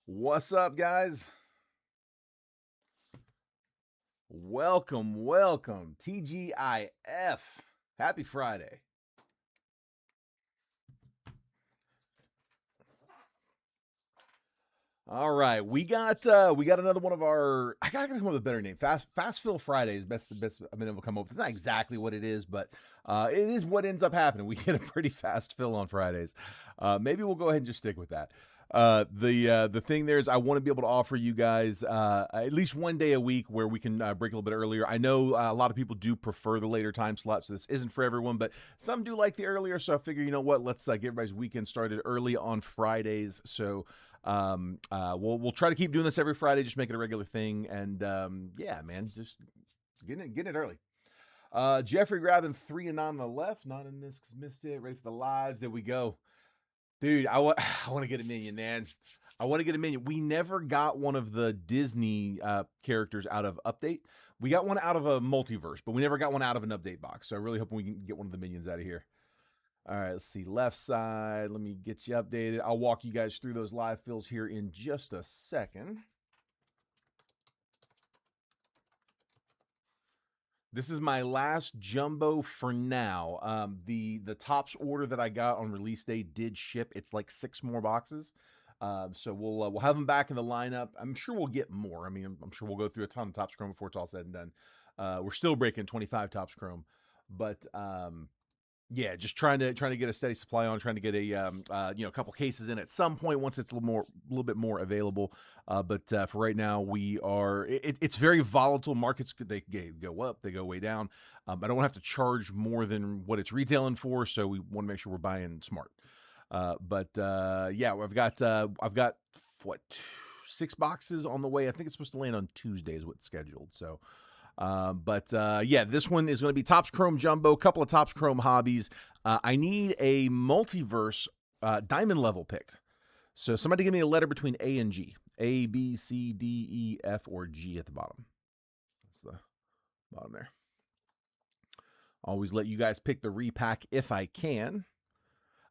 What's up, guys? Welcome. TGIF. Happy Friday. All right, we got another one of our. I gotta come up with a better name. Fast Fill Friday is best I've been able to come up with. It's not exactly what it is, but it is what ends up happening. We get a pretty fast fill on Fridays. Maybe we'll go ahead and just stick with that. The thing there is, I want to be able to offer you guys at least one day a week where we can break a little bit earlier. I know a lot of people do prefer the later time slot, so this isn't for everyone, but some do like the earlier. So I figure, you know what, let's get everybody's weekend started early on Fridays. So we'll try to keep doing this every Friday, just make it a regular thing, and yeah, man, just getting it early. Jeffrey grabbing 3 and 9 on the left, not in this because missed it. Ready for the lives. There we go. Dude, I want to get a minion, man. I want to get a minion. We never got one of the Disney characters out of update. We got one out of a multiverse, but we never got one out of an update box. So I really hope we can get one of the minions out of here. All right, let's see. Left side. Let me get you updated. I'll walk you guys through those live fills here in just a second. This is my last jumbo for now. The Topps order that I got on release day did ship. It's like 6 more boxes. So we'll have them back in the lineup. I'm sure we'll get more. I mean, I'm sure we'll go through a ton of Topps Chrome before it's all said and done. We're still breaking 25 Topps Chrome, but yeah, just trying to get a steady supply on, trying to get a couple cases in at some point once it's a little bit more available. But for right now, we are. It's very volatile. Markets they go up, they go way down. I don't want to have to charge more than what it's retailing for, so we want to make sure we're buying smart. But yeah, I've got what 6 boxes on the way. I think it's supposed to land on Tuesday is what's scheduled. So. But yeah, this one is going to be Topps Chrome Jumbo, a couple of Topps Chrome hobbies. I need a multiverse diamond level picked. So somebody give me a letter between A and G. A, B, C, D, E, F, or G at the bottom. That's the bottom there. Always let you guys pick the repack if I can.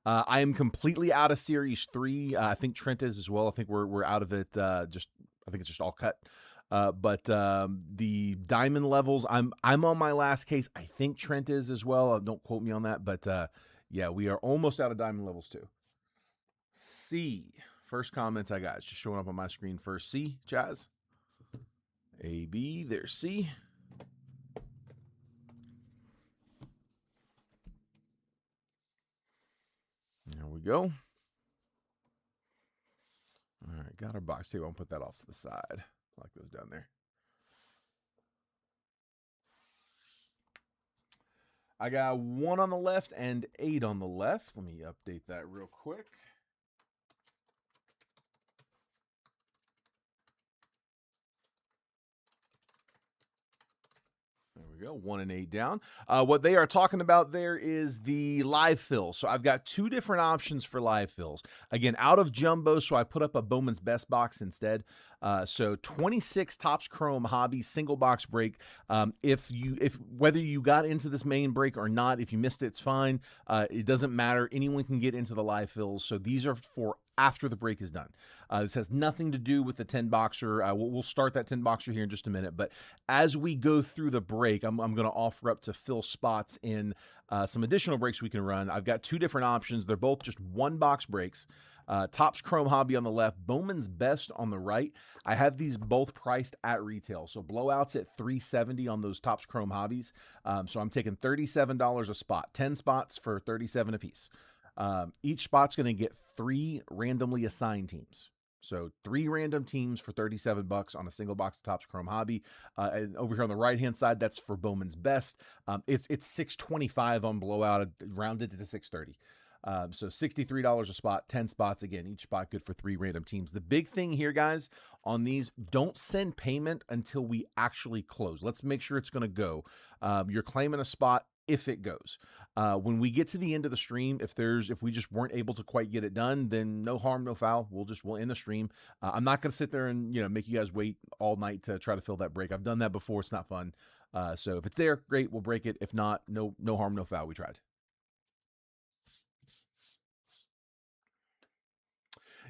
I am completely out of Series 3. I think Trent is as well. I think we're out of it. I think it's just all cut. But the diamond levels, I'm on my last case. I think Trent is as well. Don't quote me on that, but yeah, we are almost out of diamond levels too. C. First comments I got. It's just showing up on my screen first. C, Chaz. A, B, there's C. There we go. All right, got our box tape. I'll put that off to the side. I like those down there. I got 1 on the left and 8 on the left. Let me update that real quick. There we go, 1 and 8 down. What they are talking about there is the live fill. So I've got 2 different options for live fills. Again, out of jumbo, so I put up a Bowman's Best box instead. So 26 Topps Chrome Hobby single box break. If whether you got into this main break or not, if you missed it, it's fine. It doesn't matter. Anyone can get into the live fills. So these are for after the break is done. This has nothing to do with the 10 boxer. We'll start that 10 boxer here in just a minute. But as we go through the break, I'm going to offer up to fill spots in some additional breaks we can run. I've got 2 different options. They're both just 1 box breaks. Topps Chrome Hobby on the left, Bowman's Best on the right. I have these both priced at retail. So blowouts at $370 on those Topps Chrome Hobbies. So I'm taking $37 a spot, 10 spots for $37 a piece. Each spot's going to get 3 randomly assigned teams. So 3 random teams for $37 on a single box of Topps Chrome Hobby. And over here on the right-hand side, that's for Bowman's Best. It's $625 on blowout, rounded to $630. So $63 a spot, 10 spots. Again, each spot good for 3 random teams. The big thing here, guys, on these, don't send payment until we actually close. Let's make sure it's going to go. You're claiming a spot if it goes. When we get to the end of the stream, if we just weren't able to quite get it done, then no harm, no foul. We'll end the stream. I'm not going to sit there and make you guys wait all night to try to fill that break. I've done that before. It's not fun. So if it's there, great, we'll break it. If not, no harm, no foul. We tried.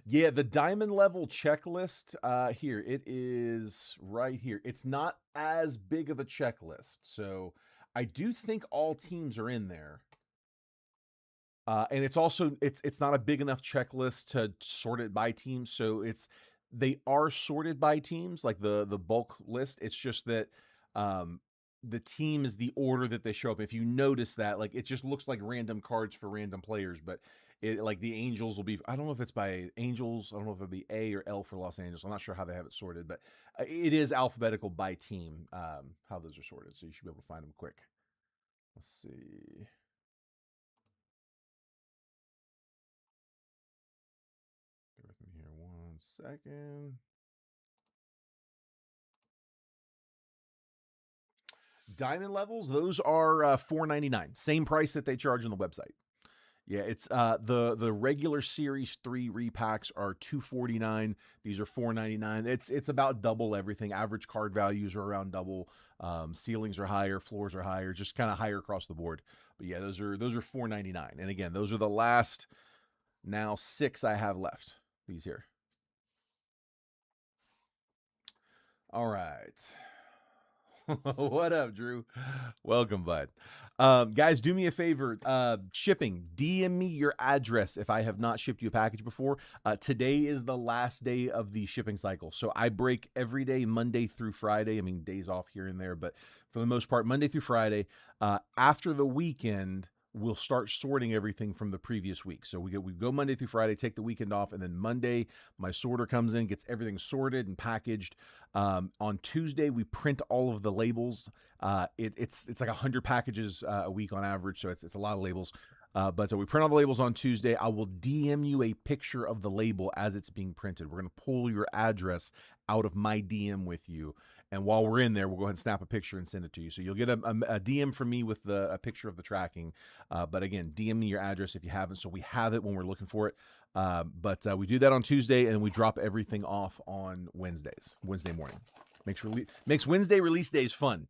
Yeah, the diamond level checklist, here, it is right here. It's not as big of a checklist. So I do think all teams are in there. And it's also it's not a big enough checklist to sort it by teams. So they are sorted by teams, like the bulk list. It's just that um the team is the order that they show up. If you notice that, like it just looks like random cards for random players, but it like the Angels will be, I don't know if it's by Angels, I don't know if it'll be A or L for Los Angeles. I'm not sure how they have it sorted, but it is alphabetical by team, how those are sorted. So you should be able to find them quick. Let's see. Bear with me here 1 second. Diamond levels, those are $4.99. Same price that they charge on the website. Yeah, it's the regular Series 3 repacks are $2.49. These are $4.99. It's about double everything. Average card values are around double. Ceilings are higher, floors are higher, just kind of higher across the board. But yeah, those are $4.99. And again, those are the last now 6 I have left. These here. All right. What up, Drew? Welcome, bud. Guys, do me a favor. Shipping, DM me your address if I have not shipped you a package before. Today is the last day of the shipping cycle. So I break every day, Monday through Friday. I mean, days off here and there, but for the most part, Monday through Friday. After the weekend, we'll start sorting everything from the previous week. So we go Monday through Friday, take the weekend off, and then Monday my sorter comes in, gets everything sorted and packaged. On Tuesday we print all of the labels. It's like 100 packages a week on average, so it's a lot of labels. But so we print all the labels on Tuesday. I will DM you a picture of the label as it's being printed. We're going to pull your address out of my DM with you. And while we're in there, we'll go ahead and snap a picture and send it to you. So you'll get a DM from me with a picture of the tracking. But again, DM me your address if you haven't, so we have it when we're looking for it. But we do that on Tuesday, and we drop everything off on Wednesday morning. Makes Wednesday release days fun.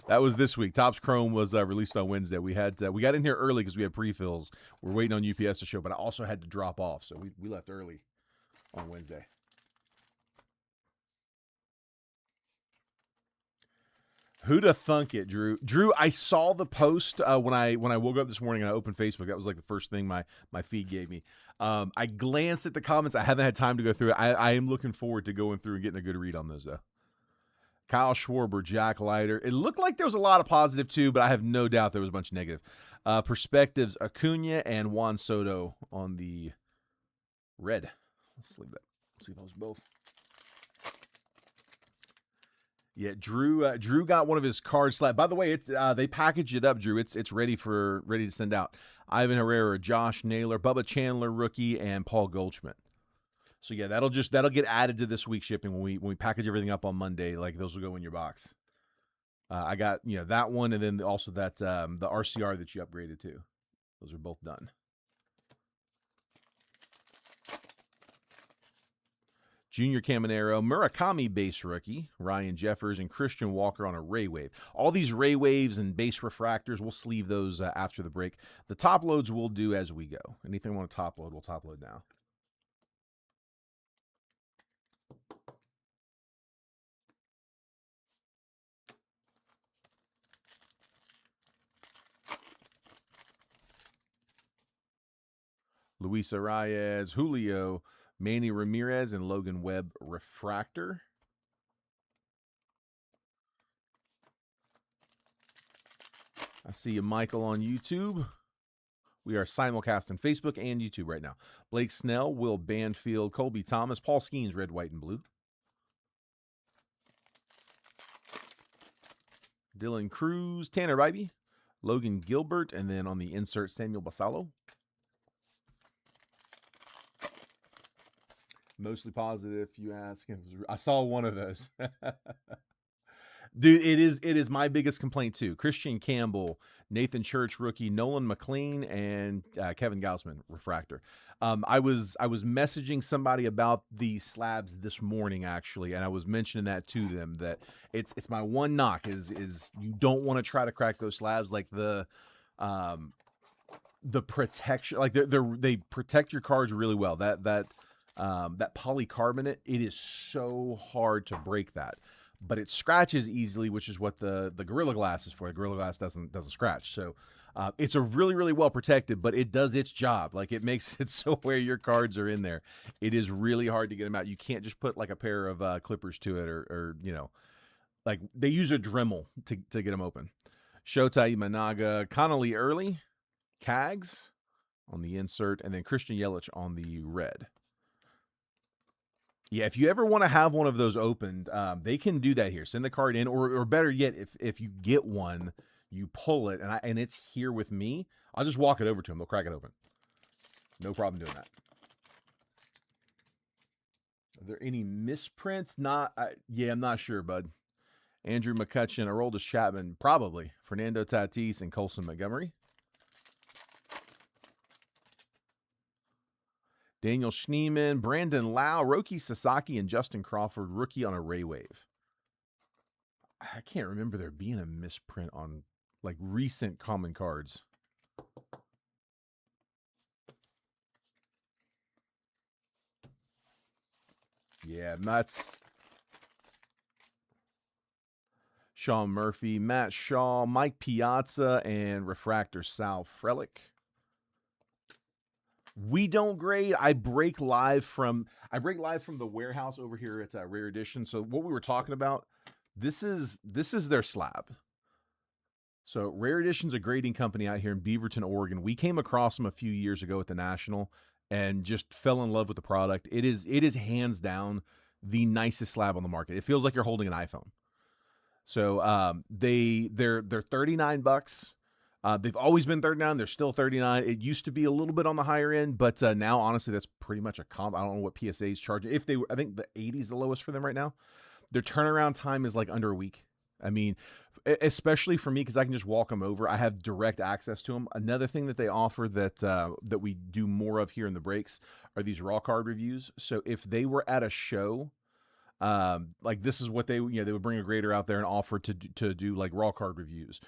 That was this week. Topps Chrome was released on Wednesday. We got in here early because we had pre-fills. We're waiting on UPS to show, but I also had to drop off, so we left early on Wednesday. Who'da thunk it, Drew? Drew, I saw the post when I woke up this morning and I opened Facebook. That was like the first thing my feed gave me. I glanced at the comments. I haven't had time to go through it. I am looking forward to going through and getting a good read on those, though. Kyle Schwarber, Jack Leiter. It looked like there was a lot of positive, too, but I have no doubt there was a bunch of negative. Perspectives, Acuna and Juan Soto on the red. Let's leave that. Let's see those both. Yeah, Drew got one of his cards slapped. By the way, it's they packaged it up, Drew. It's ready to send out. Ivan Herrera, Josh Naylor, Bubba Chandler, rookie, and Paul Goldschmidt. So yeah, that'll get added to this week's shipping when we package everything up on Monday. Like those will go in your box. I got that one, and then also that the RCR that you upgraded to. Those are both done. Junior Caminero, Murakami base rookie, Ryan Jeffers, and Christian Walker on a Ray Wave. All these Ray Waves and base refractors, we'll sleeve those after the break. The top loads we'll do as we go. Anything we want to top load, we'll top load now. Luis Arias, Julio, Manny Ramirez, and Logan Webb refractor. I see you, Michael, on YouTube. We are simulcast on Facebook and YouTube right now. Blake Snell, Will Banfield, Colby Thomas, Paul Skeens, red, white, and blue. Dylan Cruz, Tanner Bybee, Logan Gilbert, and then on the insert, Samuel Basallo. Mostly positive, if you ask. I saw one of those. Dude, it is my biggest complaint too. Christian Campbell, Nathan Church rookie, Nolan McLean, and Kevin Gausman refractor. I was messaging somebody about the slabs this morning actually, and I was mentioning that to them that it's my one knock is you don't want to try to crack those slabs like the the protection, like they protect your cards really well. That polycarbonate, it is so hard to break that, but it scratches easily, which is what the Gorilla Glass is for. The Gorilla Glass doesn't scratch, so it's a really well protected, but it does its job. Like, it makes it so where your cards are in there, it is really hard to get them out. You can't just put like a pair of clippers to it, or like they use a Dremel to get them open. Shota Imanaga, Connolly Early, Cags on the insert, and then Christian Yelich on the red. Yeah, if you ever want to have one of those opened, they can do that here. Send the card in, or better yet, if you get one, you pull it, and it's here with me, I'll just walk it over to them. They'll crack it open. No problem doing that. Are there any misprints? Yeah, I'm not sure, bud. Andrew McCutcheon, Aroldis Chapman, probably. Fernando Tatis, and Colson Montgomery. Daniel Schneemann, Brandon Lau, Roki Sasaki, and Justin Crawford, rookie on a Ray Wave. I can't remember there being a misprint on like recent common cards. Yeah, that's Sean Murphy, Matt Shaw, Mike Piazza, and Refractor Sal Frelick. We don't grade. I break live from the warehouse over here at Rare Edition. So what we were talking about, this is their slab. So Rare Edition's a grading company out here in Beaverton, Oregon. We came across them a few years ago at the National and just fell in love with the product. It is hands down the nicest slab on the market. It feels like you're holding an iPhone. So they're $39. They've always been 39. They're still 39. It used to be a little bit on the higher end, but now honestly, that's pretty much a comp. I don't know what PSA is charging. I think the 80 is the lowest for them right now. Their turnaround time is like under a week. I mean, especially for me, because I can just walk them over. I have direct access to them. Another thing that they offer that we do more of here in the breaks are these raw card reviews. So if they were at a show, like this is what they would bring a grader out there and offer to do like raw card reviews.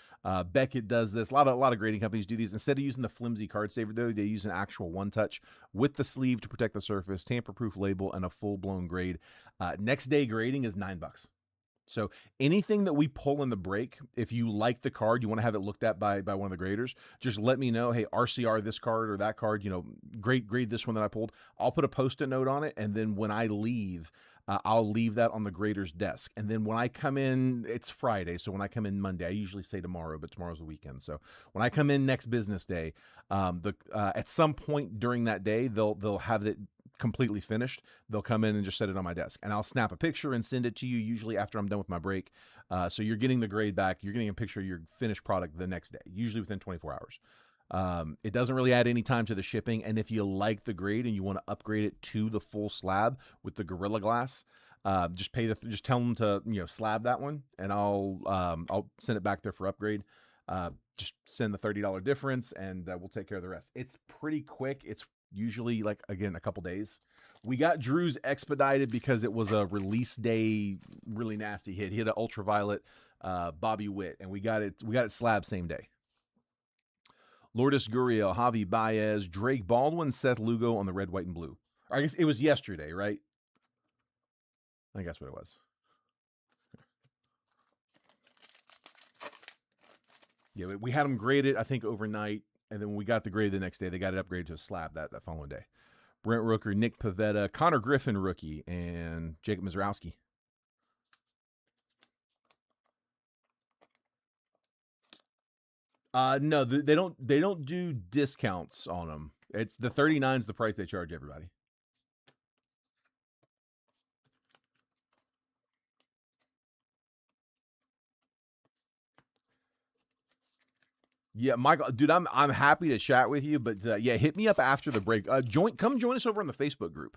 Beckett does this. A lot of grading companies do these. Instead of using the flimsy card saver, though, they use an actual one touch with the sleeve to protect the surface, tamper proof label, and a full blown grade. Next day grading is $9. So anything that we pull in the break, if you like the card, you want to have it looked at by one of the graders, just let me know. Hey, RCR this card or that card, grade this one that I pulled. I'll put a Post-it note on it, and then when I leave, I'll leave that on the grader's desk. And then when I come in, it's Friday, so when I come in Monday, I usually say tomorrow, but tomorrow's the weekend. So when I come in next business day, at some point during that day, they'll have it completely finished. They'll come in and just set it on my desk, and I'll snap a picture and send it to you, usually after I'm done with my break. So you're getting the grade back. You're getting a picture of your finished product the next day, usually within 24 hours. It doesn't really add any time to the shipping, and if you like the grade and you want to upgrade it to the full slab with the Gorilla Glass, just tell them to slab that one, and I'll send it back there for upgrade. Just send the $30 difference, and we'll take care of the rest. It's pretty quick. It's usually, like, again, a couple days. We got Drew's expedited because it was a release day really nasty hit. He hit an ultraviolet Bobby Witt, and we got it slab same day. Lourdes Gurriel, Javi Baez, Drake Baldwin, Seth Lugo on the red, white, and blue. Or I guess it was yesterday, right? I think that's what it was. Yeah, we had them graded, I think, overnight, and then when we got the grade the next day, they got it upgraded to a slab that following day. Brent Rooker, Nick Pivetta, Connor Griffin rookie, and Jacob Mizrowski. No, they don't do discounts on them. It's the 39's the price they charge everybody. Yeah, Michael, dude, I'm happy to chat with you, but yeah, hit me up after the break. Come join us over on the Facebook group.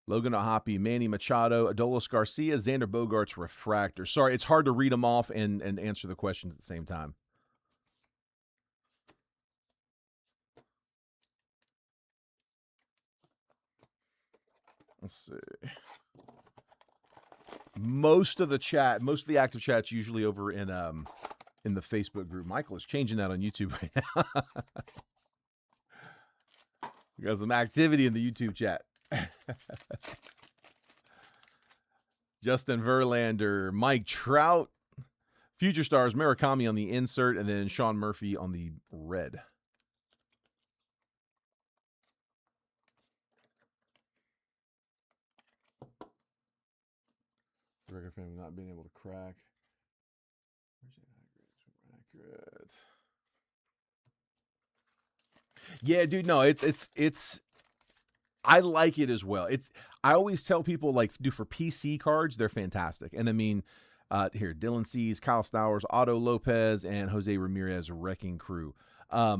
Logan Ohapi, Manny Machado, Adolis Garcia, Xander Bogaerts, Refractor. Sorry, it's hard to read them off and answer the questions at the same time. Let's see. Most of the active chat's usually over in in the Facebook group. Michael is changing that on YouTube right now. We got some activity in the YouTube chat. Justin Verlander, Mike Trout, Future Stars, Murakami on the insert, and then Sean Murphy on the red. Regular family not being able to crack. Accurate. Yeah, dude, no, it's I like it as well. I always tell people, like, do for PC cards, they're fantastic. And I mean, here, Dylan Cease, Kyle Stowers, Otto Lopez, and Jose Ramirez Wrecking Crew. I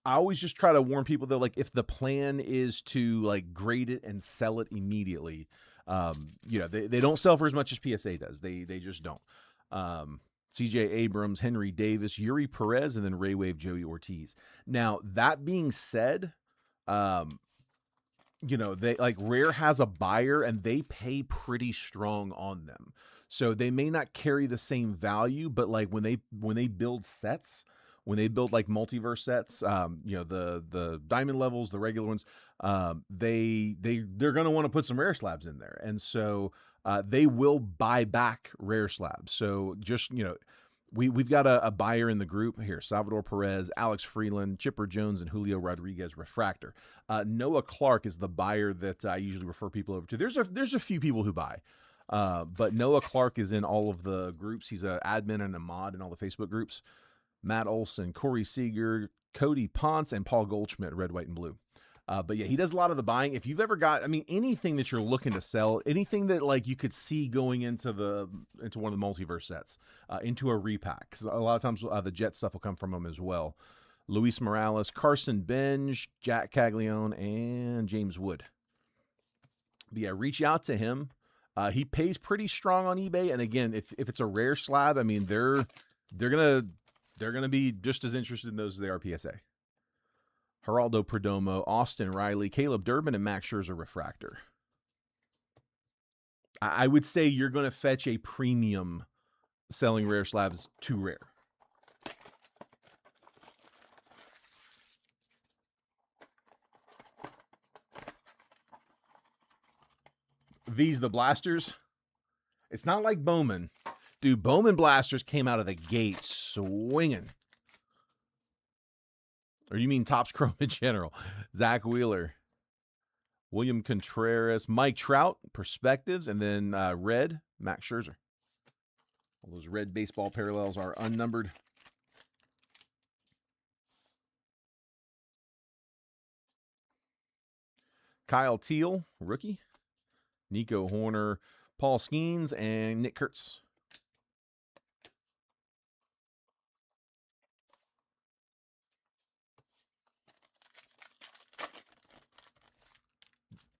always just try to warn people that, like, if the plan is to, like, grade it and sell it immediately, they don't sell for as much as PSA does. They just don't. CJ Abrams, Henry Davis, Yuri Perez, and then Ray Wave Joey Ortiz. Now, that being said, they like Rare has a buyer and they pay pretty strong on them. So they may not carry the same value, but like when they build sets, when they build like multiverse sets, the diamond levels, the regular ones, they're going to want to put some rare slabs in there. And so they will buy back rare slabs. So just, we've got a buyer in the group here: Salvador Perez, Alex Freeland, Chipper Jones, and Julio Rodriguez Refractor. Noah Clark is the buyer that I usually refer people over to. There's a few people who buy, but Noah Clark is in all of the groups. He's an admin and a mod in all the Facebook groups. Matt Olson, Corey Seager, Cody Ponce, and Paul Goldschmidt, red, white, and blue. But yeah, he does a lot of the buying. If you've ever got, anything that you're looking to sell, anything that like you could see going into one of the multiverse sets, into a repack, because a lot of times the Jet stuff will come from them as well. Luis Morales, Carson Benj, Jack Caglione, and James Wood. But yeah, reach out to him. He pays pretty strong on eBay, and again, if it's a rare slab, they're gonna be just as interested in those as they are PSA. Geraldo Perdomo, Austin Riley, Caleb Durbin, and Max Scherzer Refractor. I would say you're going to fetch a premium selling rare slabs to rare. These the blasters. It's not like Bowman. Dude, Bowman blasters came out of the gate swinging. Or you mean Topps Chrome in general? Zach Wheeler, William Contreras, Mike Trout, Perspectives, and then red, Max Scherzer. All those red baseball parallels are unnumbered. Kyle Teal, rookie. Nico Horner, Paul Skeens, and Nick Kurtz.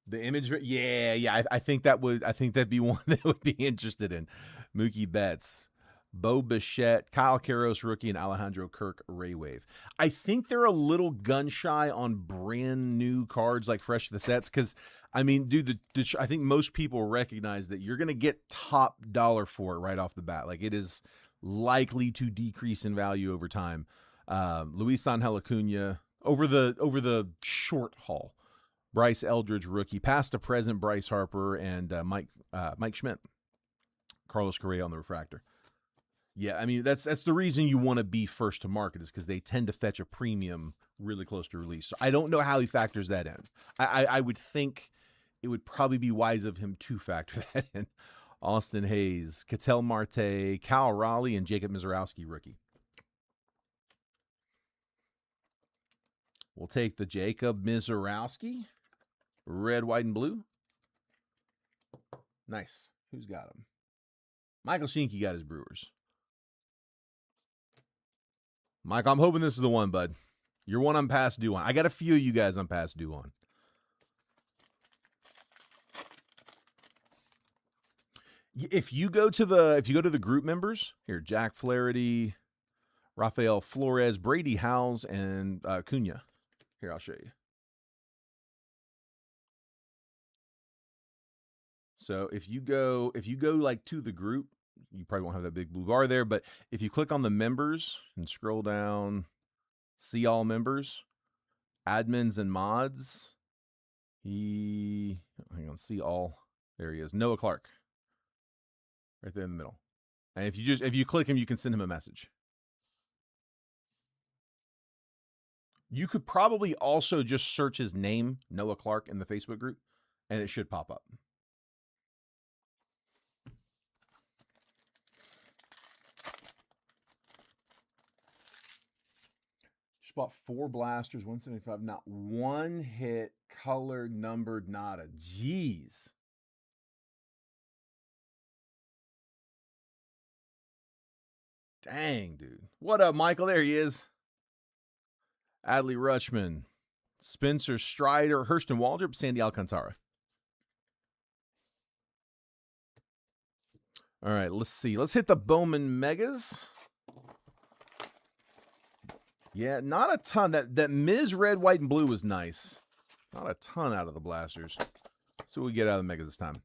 The image, yeah. I think that'd be one that would be interested in. Mookie Betts, Bo Bichette, Kyle Karros, rookie, and Alejandro Kirk, Ray Wave. I think they're a little gun shy on brand new cards like fresh to the sets because, dude, I think most people recognize that you're going to get top dollar for it right off the bat. Like, it is likely to decrease in value over time. Luis Angel Acuna over the short haul. Bryce Eldridge, rookie. Past to present, Bryce Harper, and Mike Schmidt. Carlos Correa on the refractor. Yeah, that's the reason you want to be first to market, is because they tend to fetch a premium really close to release. So I don't know how he factors that in. I would think it would probably be wise of him to factor that in. Austin Hayes, Ketel Marte, Cal Raleigh, and Jacob Mizorowski, rookie. We'll take the Jacob Mizorowski. Red, white, and blue. Nice. Who's got him? Michael Shinky got his Brewers. Mike, I'm hoping this is the one, bud. You're one I'm past due on. I got a few of you guys I'm past due on. If you go to the group members here, Jack Flaherty, Rafael Flores, Brady Howes, and Cunha. Here, I'll show you. So if you go like to the group, you probably won't have that big blue bar there, but if you click on the members and scroll down, see all members, admins and mods, hang on, see all. There he is, Noah Clark, right there in the middle. And if you click him, you can send him a message. You could probably also just search his name, Noah Clark, in the Facebook group, and it should pop up. Just bought 4 blasters, 175, not one hit, colored, numbered, nada. Jeez. Dang, dude. What up, Michael? There he is. Adley Rutschman, Spencer Strider, Hurston Waldrop, Sandy Alcantara. All right, let's see. Let's hit the Bowman Megas. Yeah, not a ton. That Ms. Red, White, and Blue was nice. Not a ton out of the blasters. Let's see what we get out of the Megas this time.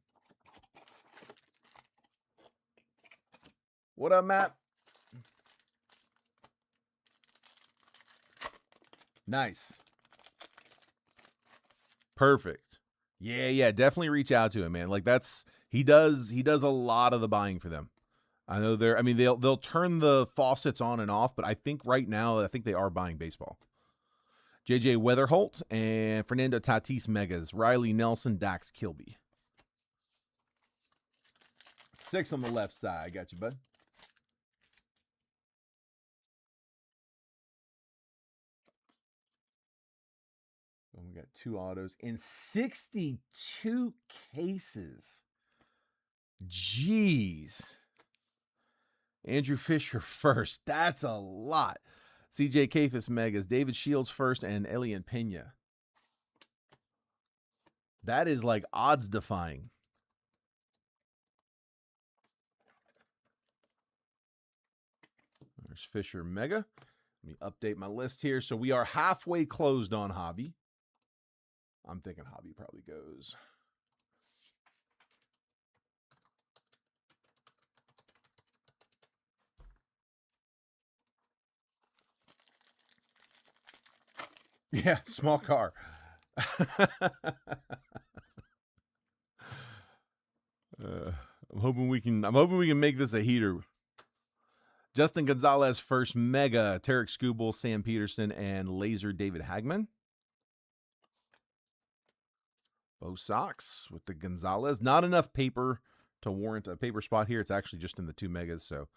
What up, Matt? Nice. Perfect. Yeah, definitely reach out to him, man. Like he does a lot of the buying for them. I know they'll turn the faucets on and off, but I think right now they are buying baseball. JJ Weatherholt and Fernando Tatis Megas, Riley Nelson, Dax Kilby. 6 on the left side. I got you, bud. We got 2 autos in 62 cases. Jeez. Andrew Fisher first. That's a lot. CJ Kafis Megas, David Shields first, and Elian Pena. That is like odds defying. There's Fisher Mega. Let me update my list here. So we are halfway closed on Hobby. I'm thinking Hobby probably goes. Yeah, small car. I'm hoping we can make this a heater. Justin Gonzalez first Mega, Tarek Skubal, Sam Peterson, and Laser David Hagman. Bo Sox with the Gonzalez. Not enough paper to warrant a paper spot here. It's actually just in the 2 Megas, so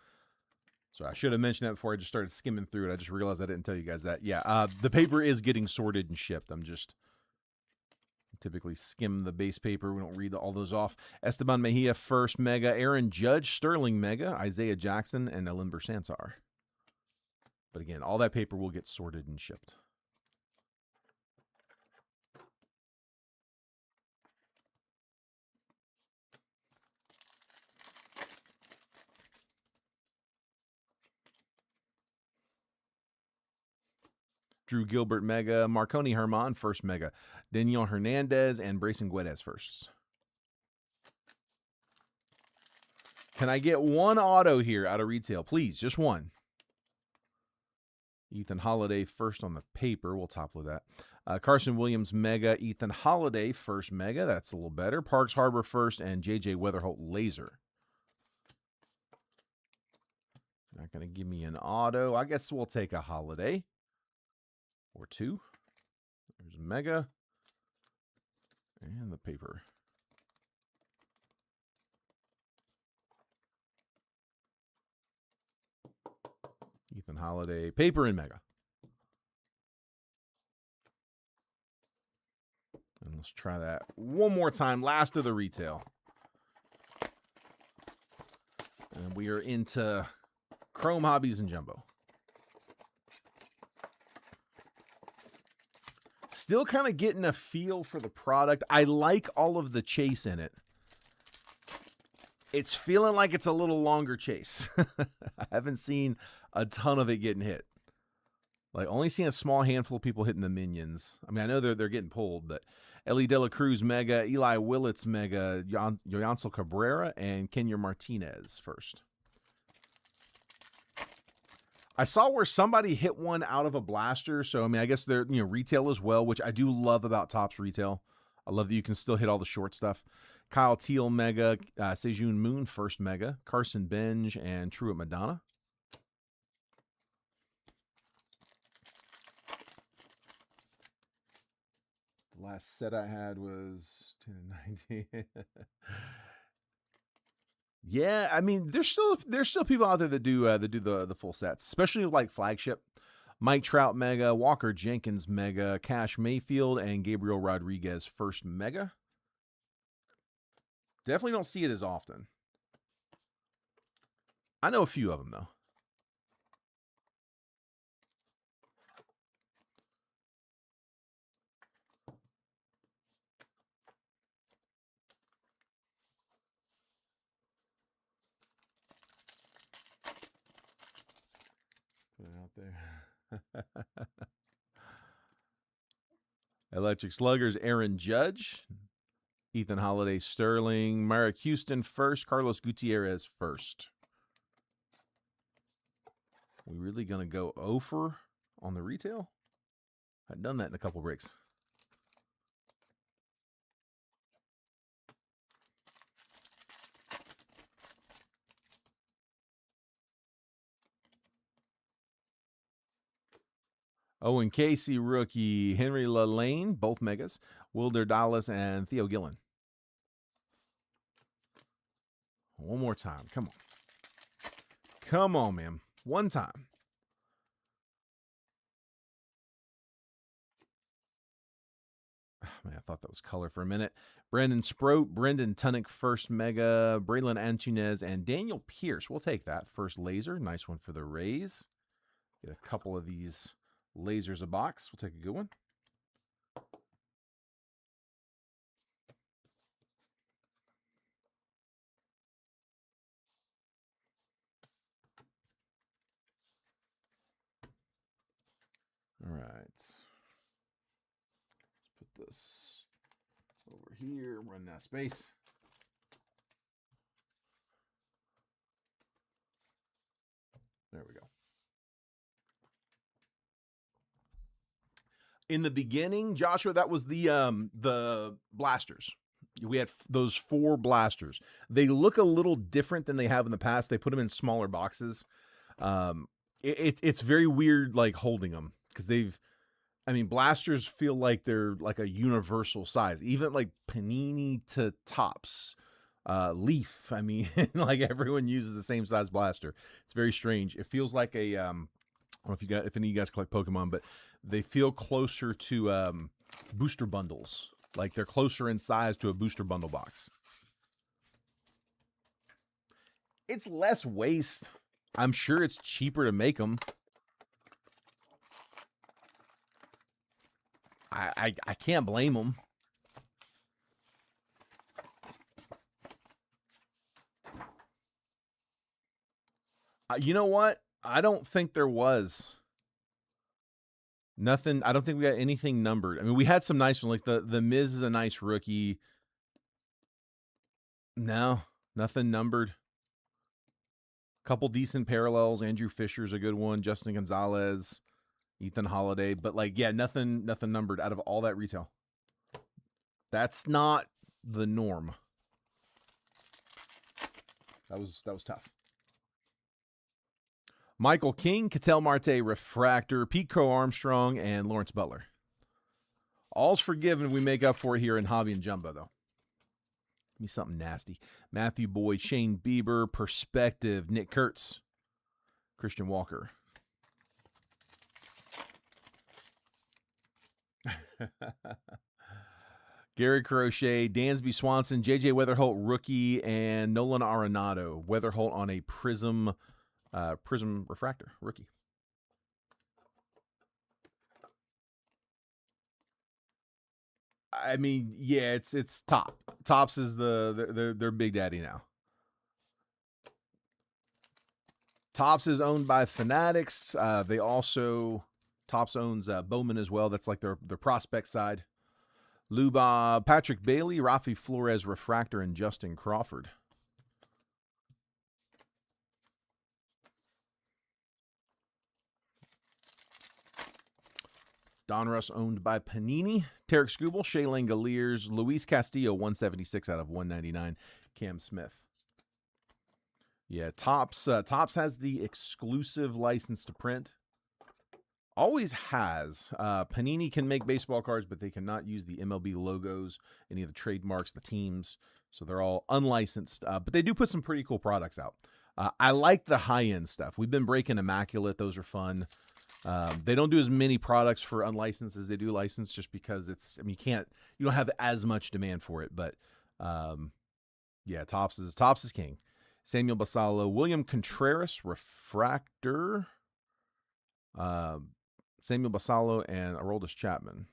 I should have mentioned that before I just started skimming through it. I just realized I didn't tell you guys that. Yeah, the paper is getting sorted and shipped. I'm just typically skim the base paper. We don't read all those off. Esteban Mejia first Mega, Aaron Judge, Sterling Mega, Isaiah Jackson, and Elimber Sansar. But again, all that paper will get sorted and shipped. Drew Gilbert Mega, Marconi Herman first Mega, Daniel Hernandez, and Brayson Guedes firsts. Can I get one auto here out of retail? Please, just one. Ethan Holiday first on the paper. We'll top load that. Carson Williams Mega, Ethan Holiday first Mega. That's a little better. Parks Harbor first, and JJ Weatherholt Laser. Not going to give me an auto. I guess we'll take a Holiday. Or 2. There's a Mega. And the paper. Ethan Holiday, paper and Mega. And let's try that one more time. Last of the retail. And we are into Chrome Hobbies and Jumbo. Still kind of getting a feel for the product. I like all of the chase in it. It's feeling like it's a little longer chase. I haven't seen a ton of it getting hit. Like, only seen a small handful of people hitting the minions. I mean, I know they're getting pulled, but Ellie De La Cruz Mega, Eli Willits Mega, Yoansel Cabrera, and Kenya Martinez first. I saw where somebody hit one out of a blaster, so I mean, I guess they're retail as well, which I do love about Topps retail. I love that you can still hit all the short stuff. Kyle Teal Mega, Sejun Moon first Mega, Carson Benj, and Truett Madonna. The last set I had was 290. Yeah, I mean, there's still people out there that do the full sets, especially like flagship. Mike Trout Mega, Walker Jenkins Mega, Cash Mayfield, and Gabriel Rodriguez first Mega. Definitely don't see it as often. I know a few of them though. Put it out there. Electric Sluggers, Aaron Judge, Ethan Holiday Sterling, Myrick Houston first, Carlos Gutierrez first. We really gonna go over on the retail? I've done that in a couple breaks. Owen Casey, rookie. Henry LaLane, both megas. Wilder Dallas and Theo Gillen. One more time. Come on. Come on, man. One time. Oh, man, I thought that was color for a minute. Brandon Sproat, Brendan Tunick, first mega. Braylon Antunez and Daniel Pierce. We'll take that. First laser. Nice one for the Rays. Get a couple of these lasers a box. We'll take a good one. All right. Let's put this over here. Run that space. There we go. In the beginning, Joshua, that was the blasters. We had those 4 blasters. They look a little different than they have in the past. They put them in smaller boxes. It's very weird, like holding them because blasters feel like they're like a universal size, even like Panini to Topps, Leaf. I mean, like everyone uses the same size blaster. It's very strange. It feels like a I don't know if any of you guys collect Pokemon, but they feel closer to booster bundles. Like they're closer in size to a booster bundle box. It's less waste. I'm sure it's cheaper to make them. I can't blame them. You know what? I don't think there was. Nothing. I don't think we got anything numbered. I mean, we had some nice ones. Like the Miz is a nice rookie. No, nothing numbered. Couple decent parallels. Andrew Fisher's a good one. Justin Gonzalez, Ethan Holiday. But like, yeah, nothing numbered out of all that retail. That's not the norm. That was tough. Michael King, Ketel Marte, Refractor, Pete Crow Armstrong, and Lawrence Butler. All's forgiven. We make up for it here in Hobby and Jumbo, though. Give me something nasty. Matthew Boyd, Shane Bieber, Perspective, Nick Kurtz, Christian Walker. Gary Crochet, Dansby Swanson, J.J. Weatherholt, rookie, and Nolan Arenado. Weatherholt on a Prism refractor, rookie. I mean, yeah, it's top. Topps is their big daddy now. Topps is owned by Fanatics. Topps owns Bowman as well. That's like their prospect side. Luba, Patrick Bailey, Rafi Flores Refractor, and Justin Crawford. Donruss owned by Panini. Tarek Skubal, Shea Langoliers, Luis Castillo, 176 out of 199. Cam Smith. Yeah, Topps has the exclusive license to print. Always has. Panini can make baseball cards, but they cannot use the MLB logos, any of the trademarks, the teams. So they're all unlicensed. But they do put some pretty cool products out. I like the high-end stuff. We've been breaking Immaculate. Those are fun. They don't do as many products for unlicensed as they do licensed, just because you don't have as much demand for it. But yeah, Topps is king. Samuel Basallo, William Contreras Refractor, Samuel Basallo, and Aroldis Chapman.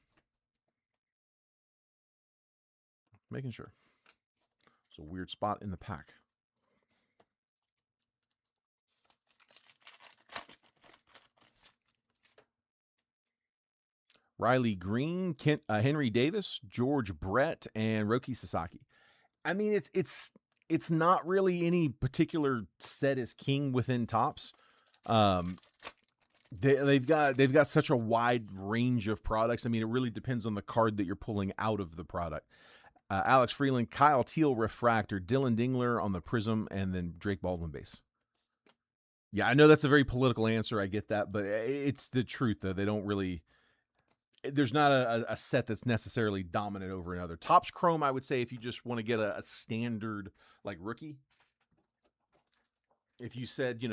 Making sure. It's a weird spot in the pack. Riley Green, Henry Davis, George Brett, and Roki Sasaki. I mean, it's not really any particular set as king within Topps. They've got such a wide range of products. I mean, it really depends on the card that you're pulling out of the product. Alex Freeland, Kyle Teal Refractor, Dylan Dingler on the Prism, and then Drake Baldwin base. Yeah, I know that's a very political answer. I get that, but it's the truth, though. They don't really... There's not a set that's necessarily dominant over another. Topps Chrome, I would say, if you just want to get a standard, like, rookie. If you said,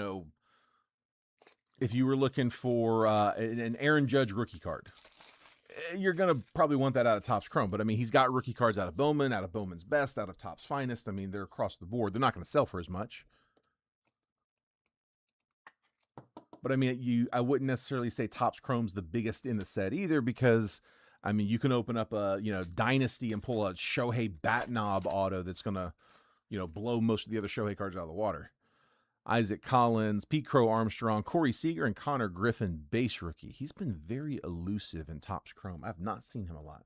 if you were looking for an Aaron Judge rookie card, you're going to probably want that out of Topps Chrome. But, I mean, he's got rookie cards out of Bowman, out of Bowman's Best, out of Topps Finest. I mean, they're across the board. They're not going to sell for as much. But, I mean, I wouldn't necessarily say Topps Chrome's the biggest in the set either, because, I mean, you can open up a, Dynasty and pull a Shohei Batnob auto that's going to, blow most of the other Shohei cards out of the water. Isaac Collins, Pete Crow Armstrong, Corey Seager, and Connor Griffin, base rookie. He's been very elusive in Topps Chrome. I've not seen him a lot.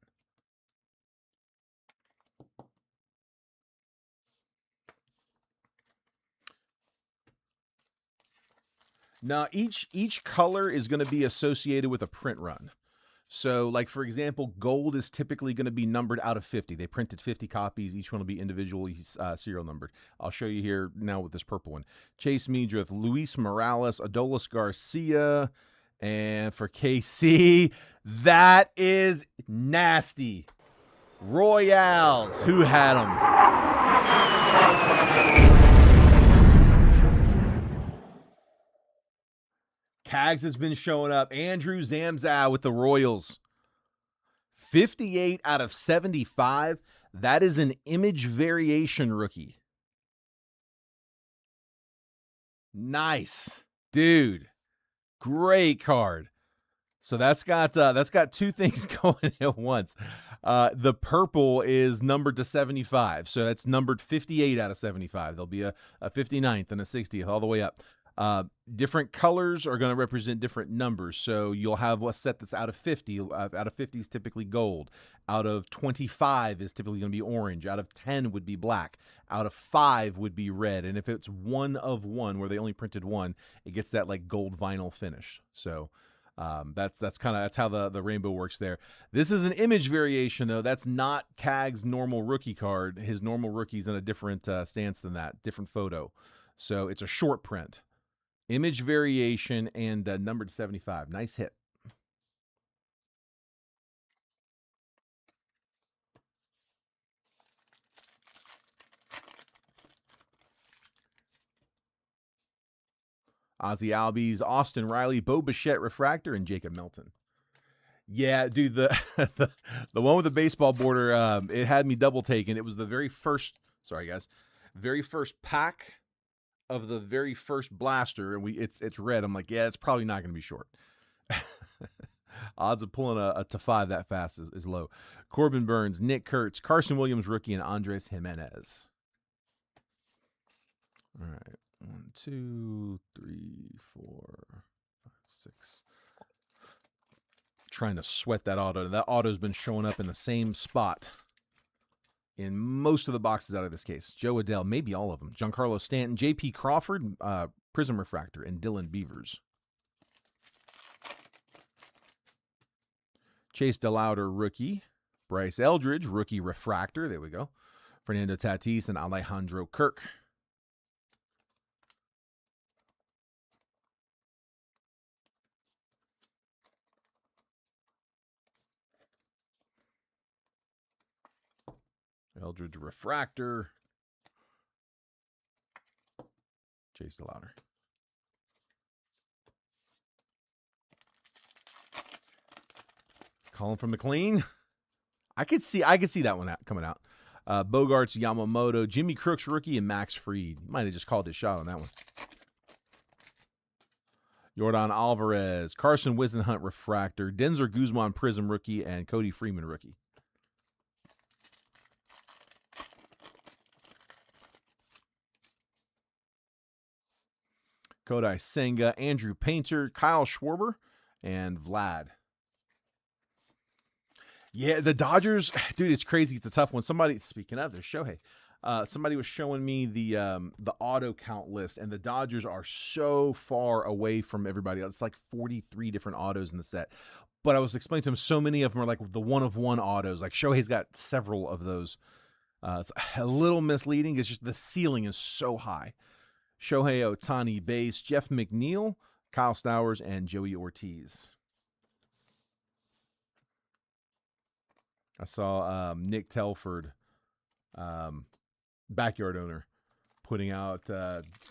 Now, each color is going to be associated with a print run. So, like, for example, gold is typically going to be numbered out of 50. They printed 50 copies. Each one will be individually serial numbered. I'll show you here now with this purple one. Chase Meadrith, Luis Morales, Adolis Garcia, and for KC, that is nasty. Royales, who had them? Cags has been showing up. Andrew Zamzow with the Royals. 58 out of 75. That is an image variation rookie. Nice. Dude. Great card. So that's got two things going at once. The purple is numbered to 75. So that's numbered 58 out of 75. There'll be a 59th and a 60th all the way up. Different colors are going to represent different numbers. So you'll have a set that's out of 50. Out of 50 is typically gold. Out of 25 is typically going to be orange. Out of 10 would be black. Out of 5 would be red. And if it's 1 of 1, where they only printed 1, it gets that like gold vinyl finish. So that's how the rainbow works there. This is an image variation, though. That's not Cag's normal rookie card. His normal rookie's in a different stance than that, different photo. So it's a short print. Image variation and numbered 75. Nice hit. Ozzy Albies, Austin Riley, Bo Bichette Refractor, and Jacob Melton. Yeah, dude, the one with the baseball border, it had me double taken. It was the very first, very first pack of the very first blaster, and it's red. I'm like, yeah, it's probably not going to be short. Odds of pulling a to 5 that fast is low. Corbin Burns, Nick Kurtz, Carson Williams rookie, and Andres Jimenez. All right, 1, 2, 3, 4, 5, 6. Trying to sweat that auto. That auto's been showing up in the same spot in most of the boxes out of this case. Joe Adell, maybe all of them. Giancarlo Stanton, J.P. Crawford, Prism Refractor, and Dylan Beavers. Chase DeLauder, rookie. Bryce Eldridge, rookie refractor. There we go. Fernando Tatis and Alejandro Kirk. Eldridge refractor. Chase DeLauder. Colin from McLean. I could see that one coming out. Bogarts, Yamamoto, Jimmy Crooks rookie, and Max Fried. Might have just called his shot on that one. Yordan Alvarez, Carson Whisenhunt refractor, Denzer Guzman Prism rookie, and Cody Freeman rookie. Kodai Senga, Andrew Painter, Kyle Schwarber, and Vlad. Yeah, the Dodgers, dude, it's crazy. It's a tough one. Somebody, speaking of, there's Shohei. Somebody was showing me the auto count list, and the Dodgers are so far away from everybody else. It's like 43 different autos in the set. But I was explaining to him, so many of them are like the one-of-one autos. Like Shohei's got several of those. It's a little misleading. It's just the ceiling is so high. Shohei Ohtani base, Jeff McNeil, Kyle Stowers, and Joey Ortiz. I saw Nick Telford, backyard owner, putting out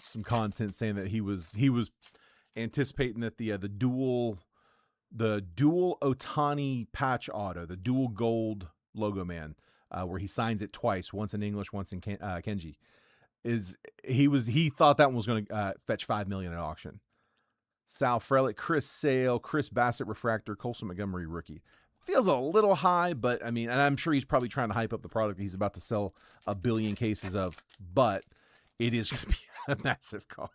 some content saying that he was anticipating that the dual Ohtani patch auto, the dual gold logo man, where he signs it twice, once in English, once in Kenji, he thought that one was going to fetch $5 million at auction. Sal Frelick, Chris Sale, Chris Bassett refractor, Colson Montgomery rookie. Feels a little high, but I mean, and I'm sure he's probably trying to hype up the product he's about to sell 1 billion cases of, but it is going to be a massive card.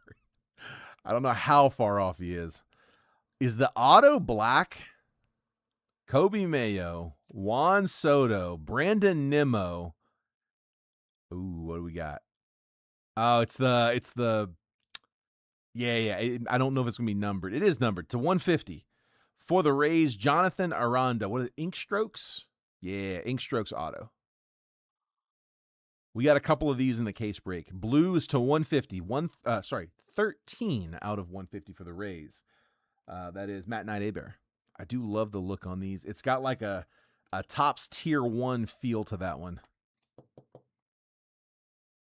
I don't know how far off he is. Is the auto black? Kobe Mayo, Juan Soto, Brandon Nimmo. Ooh, what do we got? Oh, it's the. Yeah. I don't know if it's going to be numbered. It is numbered to 150. For the Rays, Jonathan Aranda. What is it? Ink Strokes? Yeah, Ink Strokes auto. We got a couple of these in the case break. Blue is to 150. 13 out of 150 for the Rays. That is Matt Knight Abear. I do love the look on these. It's got like a Topps Tier 1 feel to that one.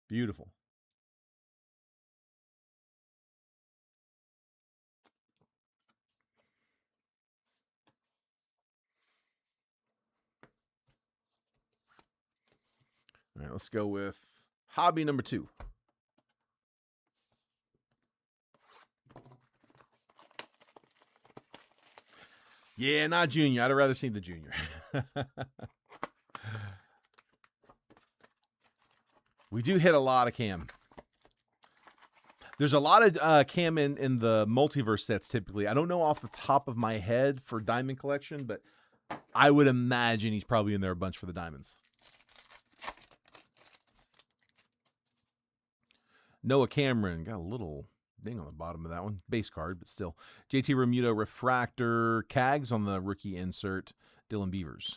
Beautiful. All right, let's go with hobby number 2. Yeah, not Junior. I'd rather see the Junior. We do hit a lot of Cam. There's a lot of Cam in the multiverse sets typically. I don't know off the top of my head for Diamond Collection, but I would imagine he's probably in there a bunch for the Diamonds. Noah Cameron got a little ding on the bottom of that one. Base card, but still. JT Remuto refractor. Cags on the rookie insert. Dylan Beavers.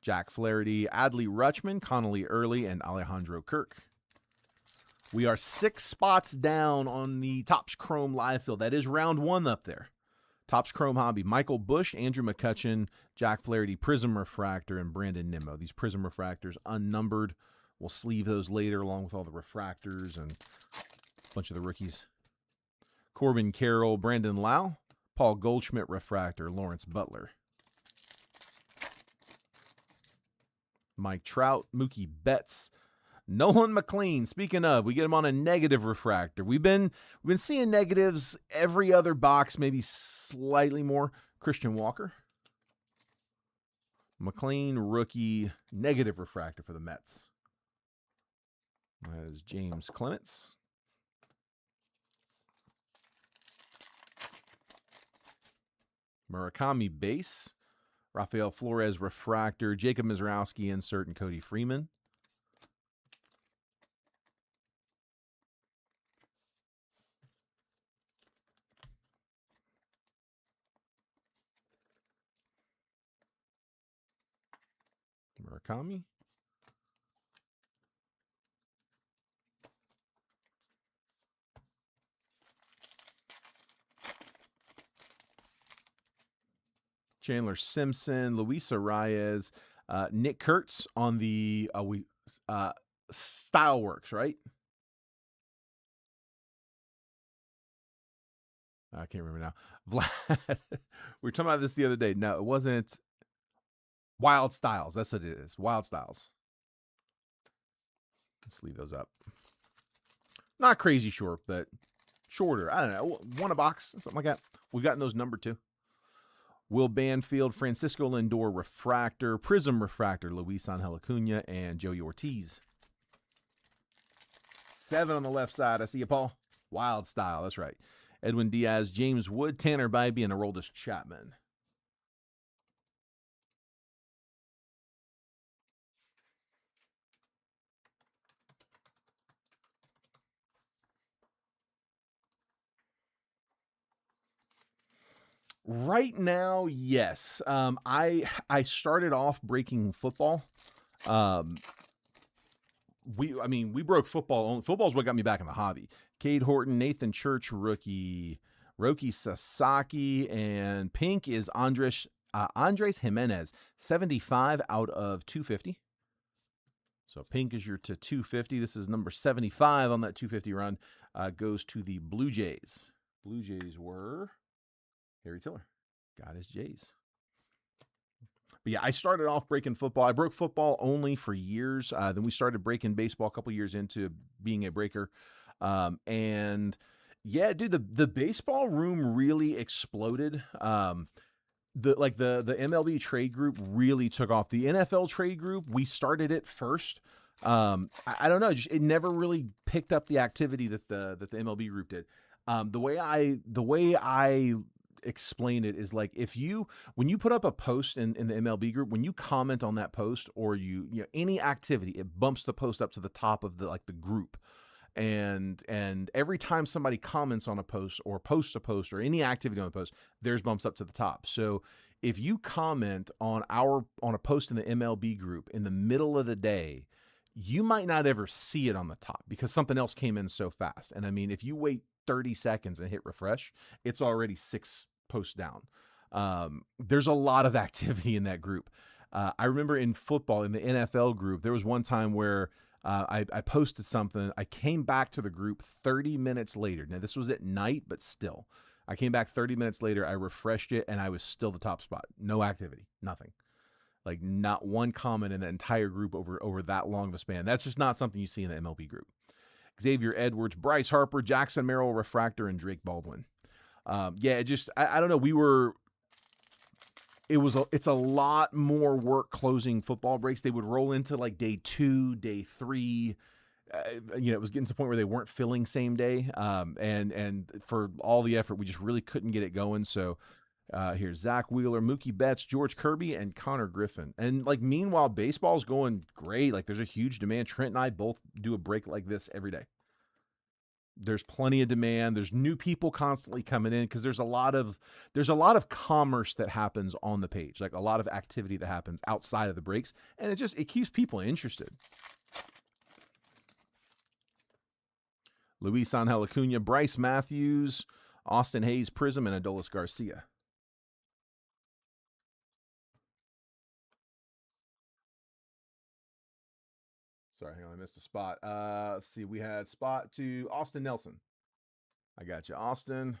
Jack Flaherty, Adley Rutschman, Connolly Early, and Alejandro Kirk. We are 6 spots down on the Topps Chrome live field. That is round 1 up there. Topps Chrome Hobby, Michael Bush, Andrew McCutcheon, Jack Flaherty, Prism Refractor, and Brandon Nimmo. These Prism Refractors unnumbered. We'll sleeve those later along with all the refractors and a bunch of the rookies. Corbin Carroll, Brandon Lau, Paul Goldschmidt Refractor, Lawrence Butler. Mike Trout, Mookie Betts, Nolan McLean. Speaking of, we get him on a negative refractor. We've been seeing negatives every other box, maybe slightly more. Christian Walker. McLean, rookie, negative refractor for the Mets. That is James Clements. Murakami base. Rafael Flores refractor. Jacob Mizrowski insert and Cody Freeman. Murakami. Chandler Simpson, Luis Arias, Nick Kurtz on the Styleworks, right? I can't remember now. Vlad, we were talking about this the other day. No, it wasn't. Wild Styles. That's what it is. Wild Styles. Let's leave those up. Not crazy short, but shorter. I don't know. One a box, something like that. We've gotten those numbered too. Will Banfield, Francisco Lindor refractor, Prism refractor, Luis Angel Acuna, and Joey Ortiz. 7 on the left side. I see you, Paul. Wild Style. That's right. Edwin Diaz, James Wood, Tanner Bybee, and Aroldis Chapman. Right now, yes. I started off breaking football. We broke football. Football's what got me back in the hobby. Cade Horton, Nathan Church, rookie, Roki Sasaki, and pink is Andres Jimenez, 75 out of 250. So pink is your to 250. This is number 75 on that 250 run. Goes to the Blue Jays. Blue Jays were Harry Tiller. Got his Jays. But yeah, I started off breaking football. I broke football only for years. Then we started breaking baseball a couple years into being a breaker. And yeah, dude, the baseball room really exploded. The MLB trade group really took off. The NFL trade group, we started it first. I don't know, it never really picked up the activity that the MLB group did. The way I explain it is like when you put up a post in the MLB group, when you comment on that post or you know any activity, it bumps the post up to the top of the group. And every time somebody comments on a post or posts a post or any activity on the post, theirs bumps up to the top. So if you comment on a post in the MLB group in the middle of the day, you might not ever see it on the top because something else came in so fast. And I mean, if you wait 30 seconds and hit refresh, it's already 6 posts down. There's a lot of activity in that group. I remember in football, in the NFL group, there was one time where I posted something. I came back to the group 30 minutes later. Now, this was at night, but still. I came back 30 minutes later. I refreshed it, and I was still the top spot. No activity. Nothing. Like, not one comment in the entire group over that long of a span. That's just not something you see in the MLB group. Xavier Edwards, Bryce Harper, Jackson Merrill, Refractor, and Drake Baldwin. I don't know. It's a lot more work closing football breaks. They would roll into like day 2, day 3. It was getting to the point where they weren't filling same day. And for all the effort, we just really couldn't get it going. So here's Zach Wheeler, Mookie Betts, George Kirby, and Connor Griffin. And like meanwhile, baseball's going great. Like there's a huge demand. Trent and I both do a break like this every day. There's plenty of demand. There's new people constantly coming in because there's a lot of commerce that happens on the page, like a lot of activity that happens outside of the breaks, and it keeps people interested. Luis Angel Acuna, Bryce Matthews, Austin Hayes, Prism, and Adolis Garcia. Sorry, hang on, I missed a spot. Let's see, we had spot to Austin Nelson. I got you, Austin.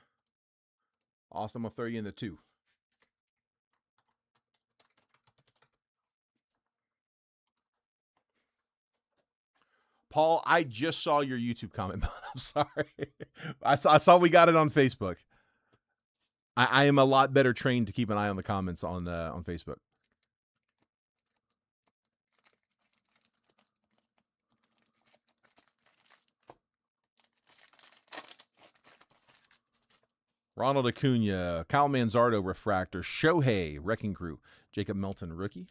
Austin, I'll throw you in the 2. Paul, I just saw your YouTube comment. I'm sorry. I saw we got it on Facebook. I am a lot better trained to keep an eye on the comments on Facebook. Ronald Acuna, Kyle Manzardo, refractor. Shohei, Wrecking Crew. Jacob Melton, rookie.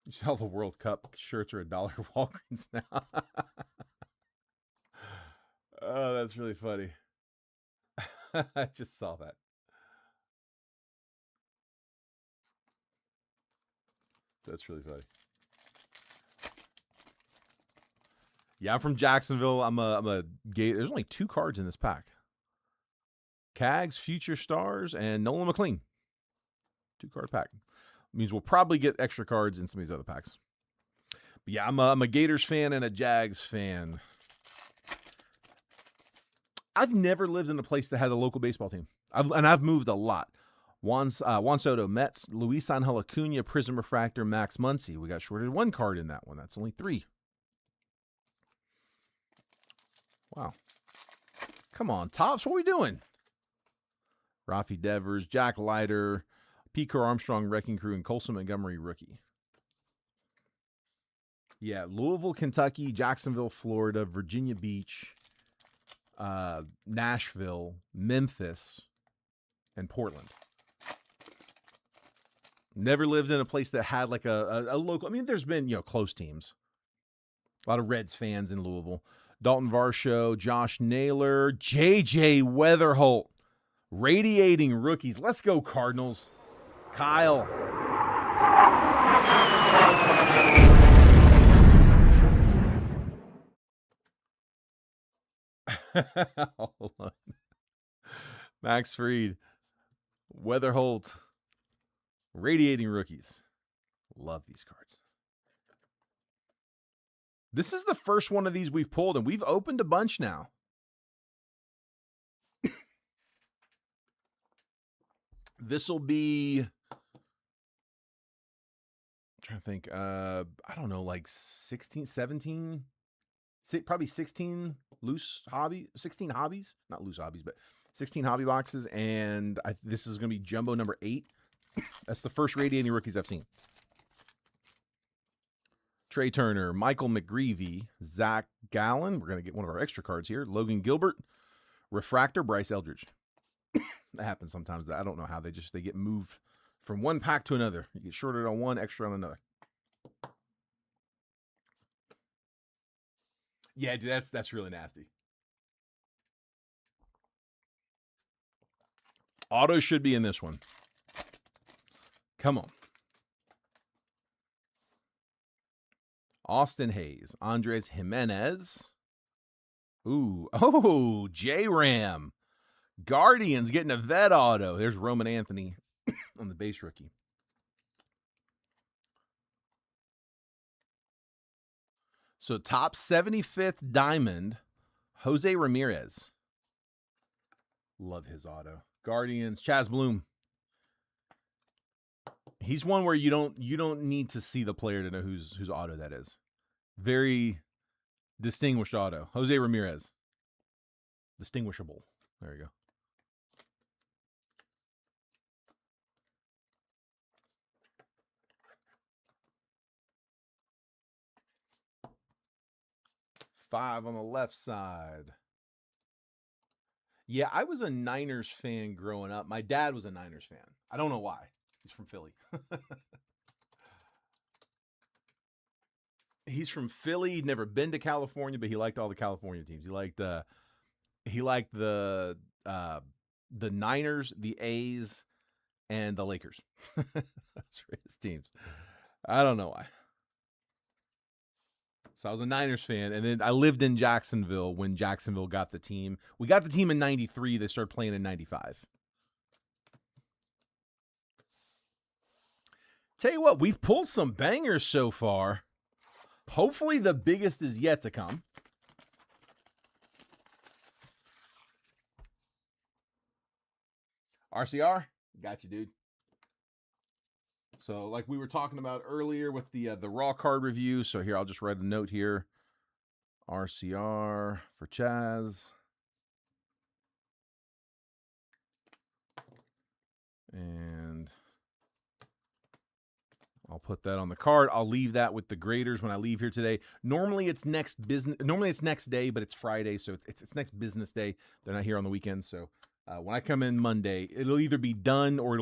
You see how the World Cup shirts are $1 at Walgreens now. Oh, that's really funny. I just saw that. That's really funny. Yeah, I'm from Jacksonville. I'm a Gator. There's only 2 cards in this pack. Cags, Future Stars, and Nolan McLean. 2-card pack. Means we'll probably get extra cards in some of these other packs. But yeah, I'm a Gators fan and a Jags fan. I've never lived in a place that had a local baseball team. I've moved a lot. Juan Soto, Mets, Luis Angel Acuna, Prism Refractor, Max Muncy. We got shorted 1 card in that one. That's only 3. Wow. Come on, Tops. What are we doing? Rafi Devers, Jack Leiter, Pico Armstrong, Wrecking Crew, and Colson Montgomery, rookie. Yeah, Louisville, Kentucky, Jacksonville, Florida, Virginia Beach, Nashville, Memphis, and Portland. Never lived in a place that had like a local. I mean, there's been, close teams. A lot of Reds fans in Louisville. Dalton Varsho, Josh Naylor, J.J. Weatherholt. Radiating rookies. Let's go, Cardinals. Kyle. Hold on. Max Fried. Weatherholt. Radiating rookies. Love these cards. This is the first one of these we've pulled, and we've opened a bunch now. This will be, I'm trying to think, I don't know, like 16, 17, probably 16 16 hobbies, not loose hobbies, but 16 hobby boxes, and this is going to be jumbo number 8. That's the first radiating rookies I've seen. Trey Turner, Michael McGreevy, Zach Gallen. We're going to get one of our extra cards here. Logan Gilbert, refractor, Bryce Eldridge. That happens sometimes. I don't know how they get moved from one pack to another. You get shorted on one, extra on another. Yeah, dude, that's really nasty. Auto should be in this one. Come on. Austin Hayes, Andres Jimenez. Ooh, oh, J-Ram. Guardians getting a vet auto. There's Roman Anthony on the base rookie. So top 75th diamond, Jose Ramirez. Love his auto. Guardians, Chaz Bloom. He's one where you don't need to see the player to know whose auto that is. Very distinguished auto. Jose Ramirez. Distinguishable. There you go. Five on the left side. Yeah, I was a Niners fan growing up. My dad was a Niners fan. I don't know why. He's from Philly. He's from Philly. He'd never been to California, but he liked all the California teams. He liked the Niners, the A's, and the Lakers. That's his teams. I don't know why. So I was a Niners fan, and then I lived in Jacksonville when Jacksonville got the team. We got the team in 93. They started playing in 95. Tell you what, we've pulled some bangers so far. Hopefully the biggest is yet to come. RCR, got you, dude. So like we were talking about earlier with the raw card review. So here, I'll just write a note here. RCR for Chaz. And I'll put that on the card. I'll leave that with the graders when I leave here today. Normally it's next day, but it's Friday, so it's next business day. They're not here on the weekend, so when I come in Monday, it'll either be done or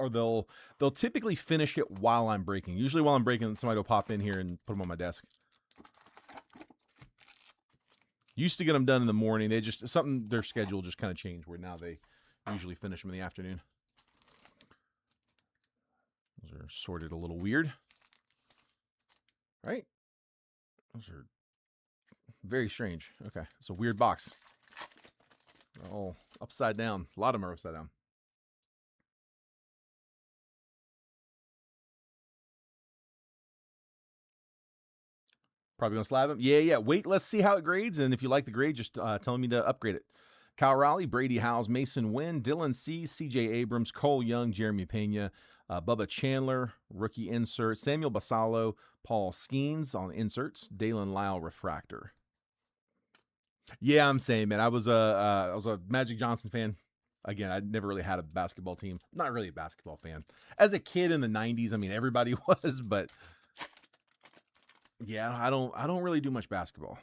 they'll typically finish it while I'm breaking. Usually while I'm breaking, somebody will pop in here and put them on my desk. Used to get them done in the morning. Their schedule just kind of changed where now they usually finish them in the afternoon. Those are sorted a little weird. Right? Those are very strange. Okay. It's a weird box. Oh, upside down. A lot of them are upside down. Probably going to slab them? Yeah. Wait, let's see how it grades. And if you like the grade, just tell me to upgrade it. Kyle Raleigh, Brady Howes, Mason Wynn, Dylan C., C.J. Abrams, Cole Young, Jeremy Pena, Bubba Chandler, rookie insert, Samuel Basallo, Paul Skeens on inserts, Dalen Lyle refractor. Yeah, I'm saying, man, I was a Magic Johnson fan. Again, I never really had a basketball team. Not really a basketball fan. As a kid in the 90s, I mean, everybody was, but yeah, I don't really do much basketball.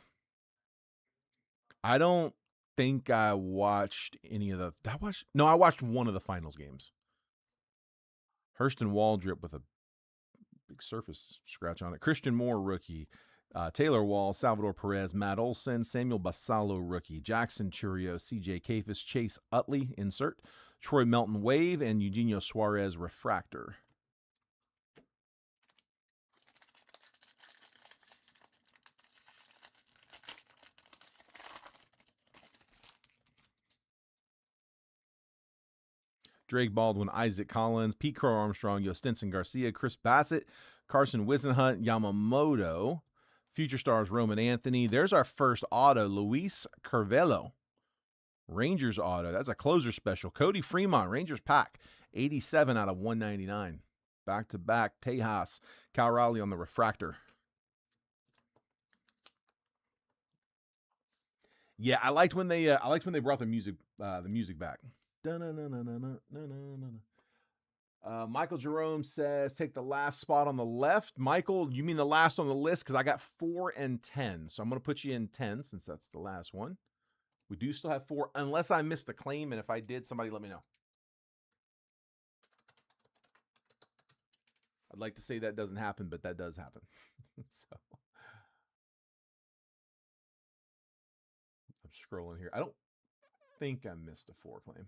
I don't think I watched any of the. I watched one of the finals games. Hurston Waldrip with a big surface scratch on it. Christian Moore, rookie. Taylor Wall, Salvador Perez, Matt Olson, Samuel Basallo, rookie. Jackson Churio, CJ Kafis, Chase Utley, insert. Troy Melton, wave, and Eugenio Suarez, refractor. Drake Baldwin, Isaac Collins, Pete Crow Armstrong, Yostenson Garcia, Chris Bassett, Carson Wisenhunt, Yamamoto, Future Stars Roman Anthony. There's our first auto, Luis Carvello. Rangers auto. That's a closer special. Cody Fremont, Rangers pack, 87 out of 199. Back-to-back, Tejas, Cal Raleigh on the refractor. Yeah, I liked when they brought the music back. Michael Jerome says, take the last spot on the left. Michael, you mean the last on the list? Because I got 4 and 10. So I'm going to put you in 10 since that's the last one. We do still have 4, unless I missed a claim. And if I did, somebody let me know. I'd like to say that doesn't happen, but that does happen. So I'm scrolling here. I don't think I missed a 4 claim.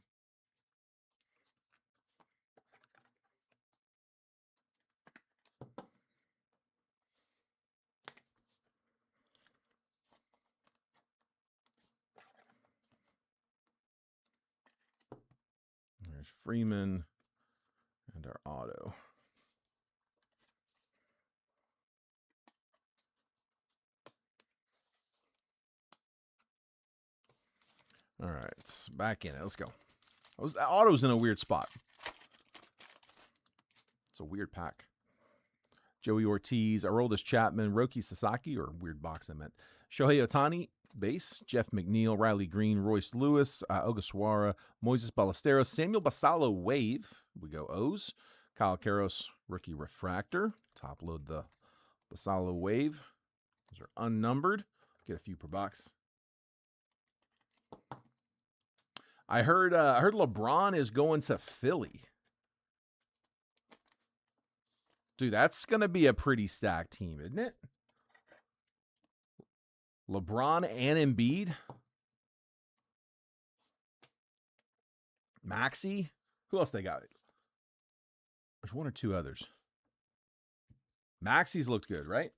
There's Freeman and our auto. All right, back in it. Let's go. Auto's in a weird spot. It's a weird pack. Joey Ortiz, Aroldis Chapman, Roki Sasaki, or weird box I meant. Shohei Ohtani, base. Jeff McNeil, Riley Green, Royce Lewis, Ogasawara, Moises Ballesteros, Samuel Basallo, wave. We go O's. Kyle Karros, rookie refractor. Top load the Basallo wave. Those are unnumbered. Get a few per box. I heard LeBron is going to Philly. Dude, that's going to be a pretty stacked team, isn't it? LeBron and Embiid. Maxey. Who else they got? There's 1 or 2 others. Maxey's looked good, right?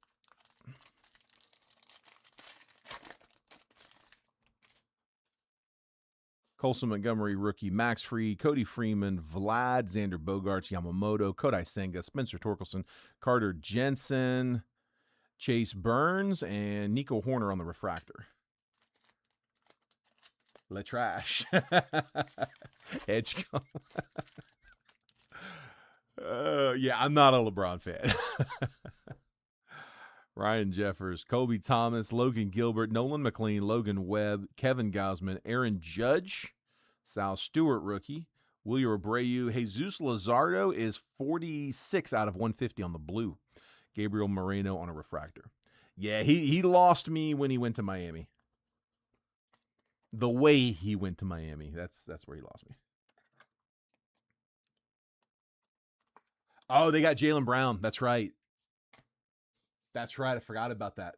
Colson Montgomery, rookie. Max Fried, Cody Freeman, Vlad, Xander Bogaerts, Yamamoto, Kodai Senga, Spencer Torkelson, Carter Jensen, Chase Burns, and Nico Horner on the refractor. Le Trash. Edgecombe. Yeah, I'm not a LeBron fan. Ryan Jeffers, Kobe Thomas, Logan Gilbert, Nolan McLean, Logan Webb, Kevin Gausman, Aaron Judge, Sal Stewart, rookie, William Abreu. Jesus Luzardo is 46 out of 150 on the blue. Gabriel Moreno on a refractor. Yeah, he lost me when he went to Miami. The way he went to Miami, that's where he lost me. Oh, they got Jaylen Brown. That's right. That's right. I forgot about that.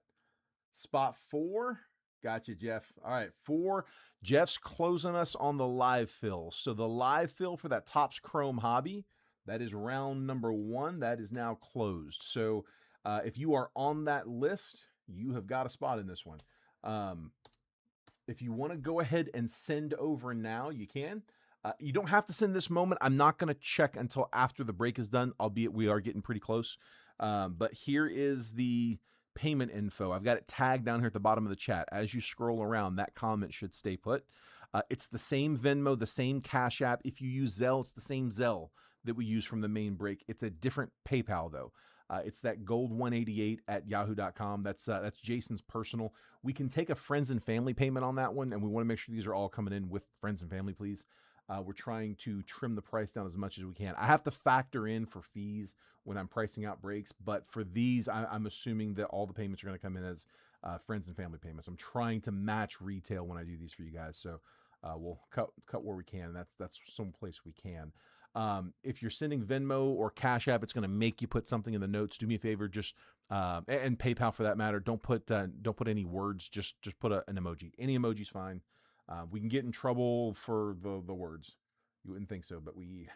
Spot 4. Gotcha, Jeff. All right, 4. Jeff's closing us on the live fill. So the live fill for that Topps Chrome hobby, that is round number 1. That is now closed. So if you are on that list, you have got a spot in this one. If you want to go ahead and send over now, you can. You don't have to send this moment. I'm not going to check until after the break is done, albeit we are getting pretty close. But here is the payment info. I've got it tagged down here at the bottom of the chat. As you scroll around, that comment should stay put. It's the same Venmo, the same Cash App. If you use Zelle, it's the same Zelle that we use from the main break. It's a different PayPal, though. It's that gold188@yahoo.com. That's Jason's personal. We can take a friends and family payment on that one, and we want to make sure these are all coming in with friends and family, please. We're trying to trim the price down as much as we can. I have to factor in for fees when I'm pricing out breaks, but for these, I'm assuming that all the payments are going to come in as friends and family payments. I'm trying to match retail when I do these for you guys, so we'll cut where we can. That's some place we can. If you're sending Venmo or Cash App, it's going to make you put something in the notes. Do me a favor, just and PayPal for that matter. Don't put any words. Just put an emoji. Any emoji's fine. We can get in trouble for the words. You wouldn't think so, but we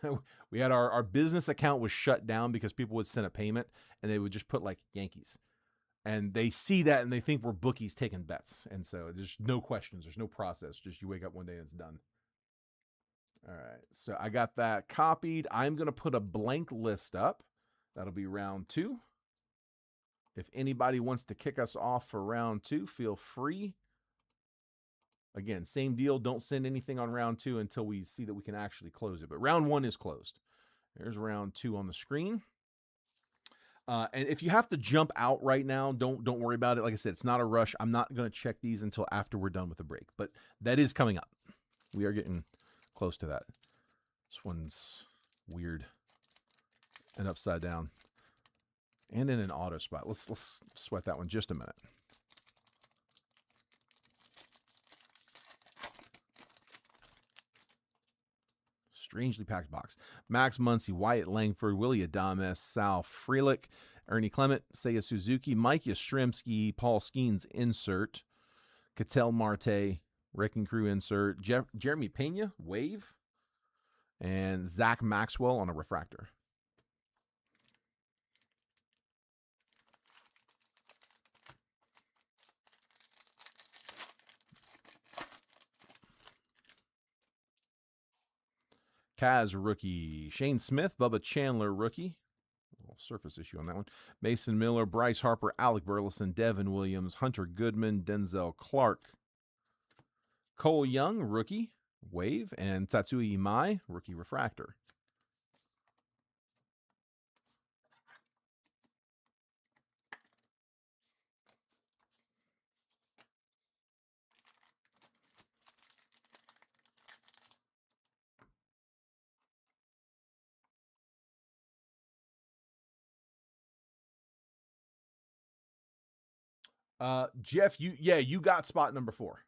had our business account was shut down because people would send a payment and they would just put like Yankees. And they see that and they think we're bookies taking bets. And so there's no questions. There's no process. Just you wake up one day and it's done. All right. So I got that copied. I'm going to put a blank list up. That'll be round 2. If anybody wants to kick us off for round 2, feel free. Again, same deal. Don't send anything on round 2 until we see that we can actually close it. But round 1 is closed. There's round 2 on the screen. And if you have to jump out right now, don't worry about it. Like I said, it's not a rush. I'm not going to check these until after we're done with the break. But that is coming up. We are getting close to that. This one's weird and upside down. And in an auto spot. Let's sweat that one just a minute. Strangely packed box. Max Muncy, Wyatt Langford, Willie Adames, Sal Frelick, Ernie Clement, Seiya Suzuki, Mike Yastrzemski, Paul Skeens insert, Ketel Marte, Wrecking Crew insert, Jeremy Pena, wave, and Zach Maxwell on a refractor. Kaz, rookie. Shane Smith, Bubba Chandler, rookie. A little surface issue on that one. Mason Miller, Bryce Harper, Alec Burleson, Devin Williams, Hunter Goodman, Denzel Clark. Cole Young, rookie, wave. And Tatsui Imai, rookie refractor. Jeff, you got spot number 4.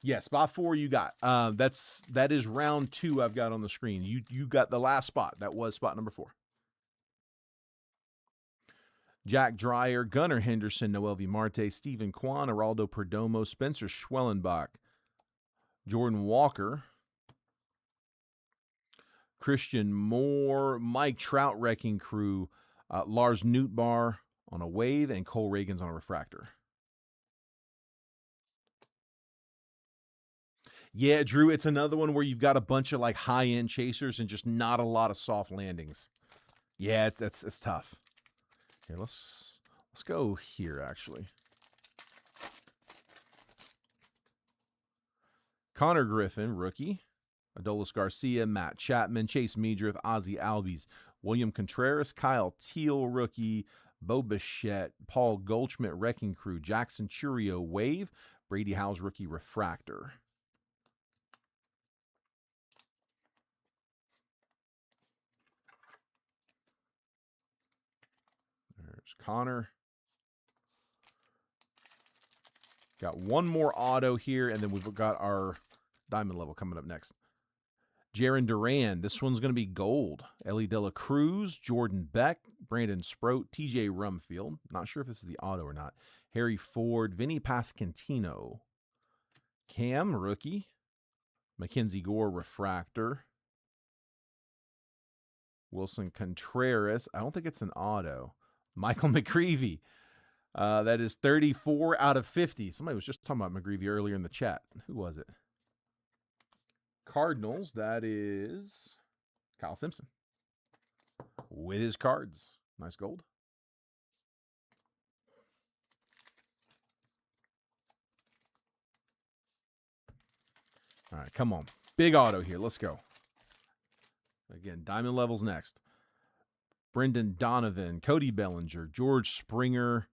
Yeah, spot 4 you got. That is round 2 I've got on the screen. You got the last spot. That was spot number 4. Jack Dreyer, Gunnar Henderson, Noel V. Marte, Stephen Kwan, Geraldo Perdomo, Spencer Schwellenbach, Jordan Walker, Christian Moore, Mike Trout Wrecking Crew, Lars Nootbaar on a wave, and Cole Reagans on a refractor. Yeah, Drew, it's another one where you've got a bunch of like high-end chasers and just not a lot of soft landings. Yeah, it's tough. Here, let's go here, actually. Connor Griffin, rookie. Adolis Garcia, Matt Chapman, Chase Meadrith, Ozzie Albies, William Contreras, Kyle Teal, rookie. Bo Bichette, Paul Goldschmidt, Wrecking Crew, Jackson Churio, wave. Brady Howes, rookie refractor. Connor. Got one more auto here, and then we've got our diamond level coming up next. Jaron Duran. This one's going to be gold. Ellie De La Cruz, Jordan Beck, Brandon Sproat, TJ Rumfield. Not sure if this is the auto or not. Harry Ford, Vinny Pascantino. Cam, rookie. Mackenzie Gore, refractor. Wilson Contreras. I don't think it's an auto. Michael McGreevy. That is 34 out of 50. Somebody was just talking about McGreevy earlier in the chat. Who was it? Cardinals. That is Kyle Simpson with his cards. Nice gold. All right, come on. Big auto here. Let's go. Again, diamond levels next. Brendan Donovan, Cody Bellinger, George Springer,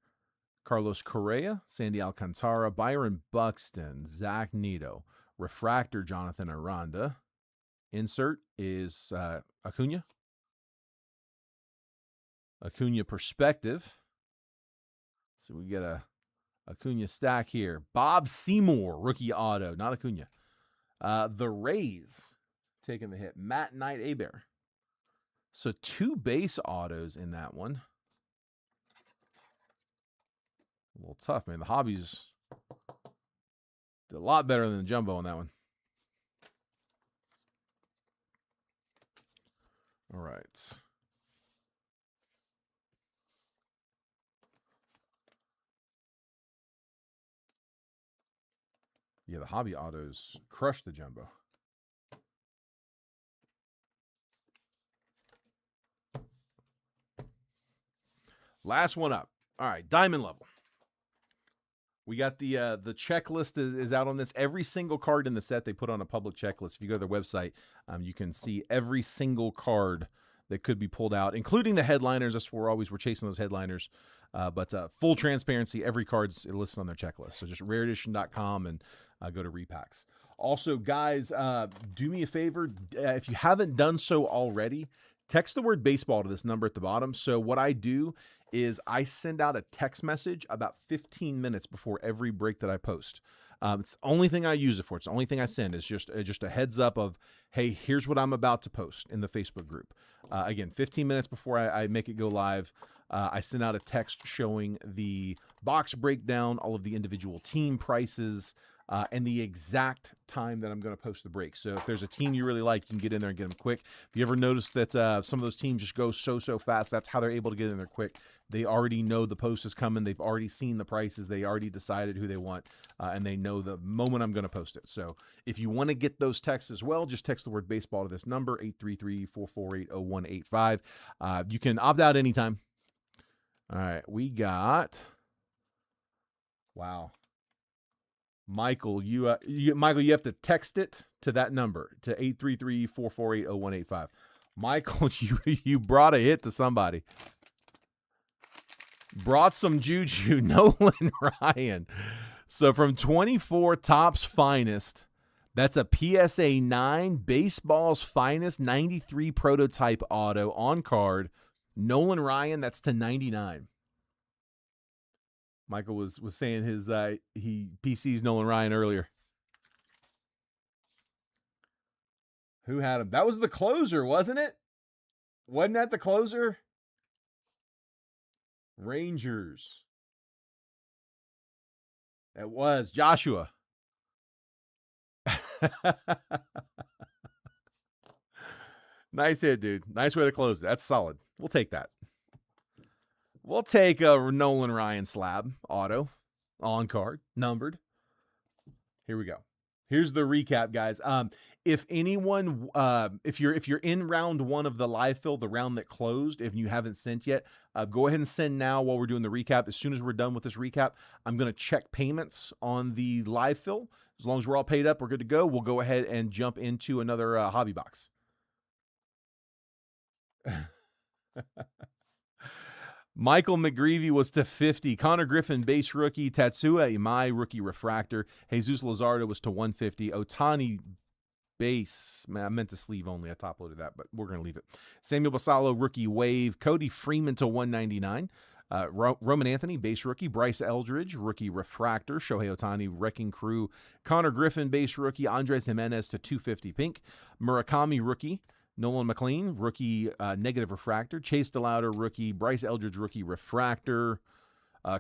Carlos Correa, Sandy Alcantara, Byron Buxton, Zach Neto, refractor Jonathan Aranda. Insert is Acuna. Acuna perspective. So we get a Acuna stack here. Bob Seymour, rookie auto, not Acuna. The Rays taking the hit. Matt Knight Abear. So 2 base autos in that one. A little tough, man. The hobbies did a lot better than the jumbo on that one. All right. Yeah, the hobby autos crushed the jumbo. Last one up. All right, diamond level. We got the checklist is out on this. Every single card in the set they put on a public checklist. If you go to their website, you can see every single card that could be pulled out, including the headliners. That's where we're chasing those headliners. But full transparency, every card's listed on their checklist. So just rareedition.com and go to repacks. Also, guys, do me a favor. If you haven't done so already, text the word baseball to this number at the bottom. So what I do is I send out a text message about 15 minutes before every break that I post. It's the only thing I use it for. It's the only thing I send. It's just a heads up of, hey, here's what I'm about to post in the Facebook group. Again, 15 minutes before I make it go live, I send out a text showing the box breakdown, all of the individual team prices, and the exact time that I'm going to post the break. So if there's a team you really like, you can get in there and get them quick. If you ever notice that some of those teams just go so fast, that's how they're able to get in there quick. They already know the post is coming. They've already seen the prices. They already decided who they want, and they know the moment I'm going to post it. So if you want to get those texts as well, just text the word baseball to this number, 833-448-0185. You can opt out anytime. All right, we got... Wow. Michael, you have to text it to that number, to 833-448-0185. Michael, you brought a hit to somebody. Brought some juju, Nolan Ryan. So from 24 Topps Finest, that's a PSA 9 Baseball's Finest 93 prototype auto on card. Nolan Ryan, that's to 99. Michael was saying his he PC's Nolan Ryan earlier. Who had him? That was the closer, wasn't it? Wasn't that the closer? Rangers. It was Joshua. Nice hit, dude. Nice way to close it. That's solid. We'll take that. We'll take a Nolan Ryan slab auto on card, numbered. Here we go. Here's the recap, guys. If anyone, if you're in round 1 of the live fill, the round that closed, if you haven't sent yet, go ahead and send now while we're doing the recap. As soon as we're done with this recap, I'm going to check payments on the live fill. As long as we're all paid up, we're good to go. We'll go ahead and jump into another hobby box. Michael McGreevy was to 50. Connor Griffin, base rookie. Tatsuya Imai, rookie refractor. Jesus Luzardo was to 150. Otani, base. Man, I meant to sleeve only. I top loaded that, but we're going to leave it. Samuel Basallo, rookie wave. Cody Freeman to 199. Roman Anthony, base rookie. Bryce Eldridge, rookie refractor. Shohei Ohtani, wrecking crew. Connor Griffin, base rookie. Andres Jimenez to 250 pink. Murakami, rookie. Nolan McLean, rookie negative refractor. Chase DeLauder, rookie. Bryce Eldridge, rookie refractor.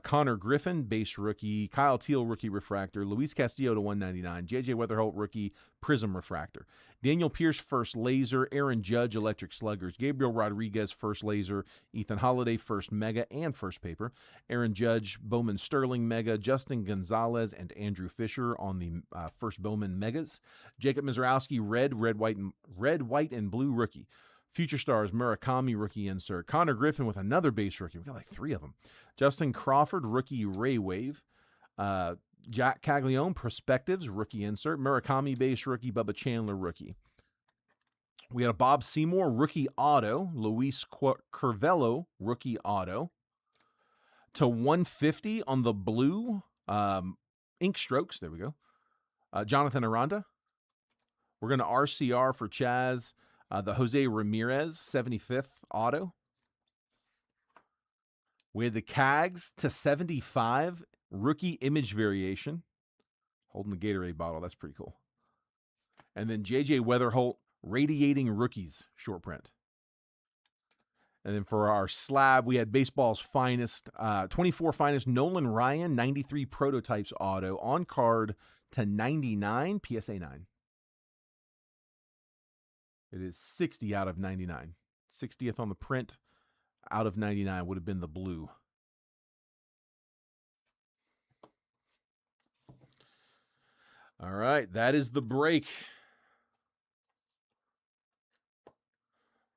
Connor Griffin, base rookie. Kyle Teal, rookie refractor. Luis Castillo to 199. JJ Weatherholt, rookie prism refractor. Daniel Pierce, first laser. Aaron Judge, electric sluggers. Gabriel Rodriguez, first laser. Ethan Holiday, first mega and first paper. Aaron Judge, Bowman Sterling mega. Justin Gonzalez and Andrew Fisher on the first Bowman megas. Jacob Mizrowski, red, white, and blue rookie. Future stars, Murakami, rookie insert. Connor Griffin with another base rookie. We got like 3 of them. Justin Crawford, rookie Ray Wave. Jack Caglione, perspectives, rookie insert. Murakami, base rookie. Bubba Chandler, rookie. We had a Bob Seymour, rookie auto. Luis Curvello, rookie auto. To 150 on the blue ink strokes. There we go. Jonathan Aranda. We're going to RCR for Chaz. The Jose Ramirez, 75th auto. We had the Cags to 75, rookie image variation. Holding the Gatorade bottle, that's pretty cool. And then JJ Weatherholt, radiating rookies, short print. And then for our slab, we had baseball's finest, 24 finest, Nolan Ryan, 93 prototypes auto, on card to 99, PSA 9. It is 60 out of 99. 60th on the print. Out of 99 would have been the blue. All right, that is the break.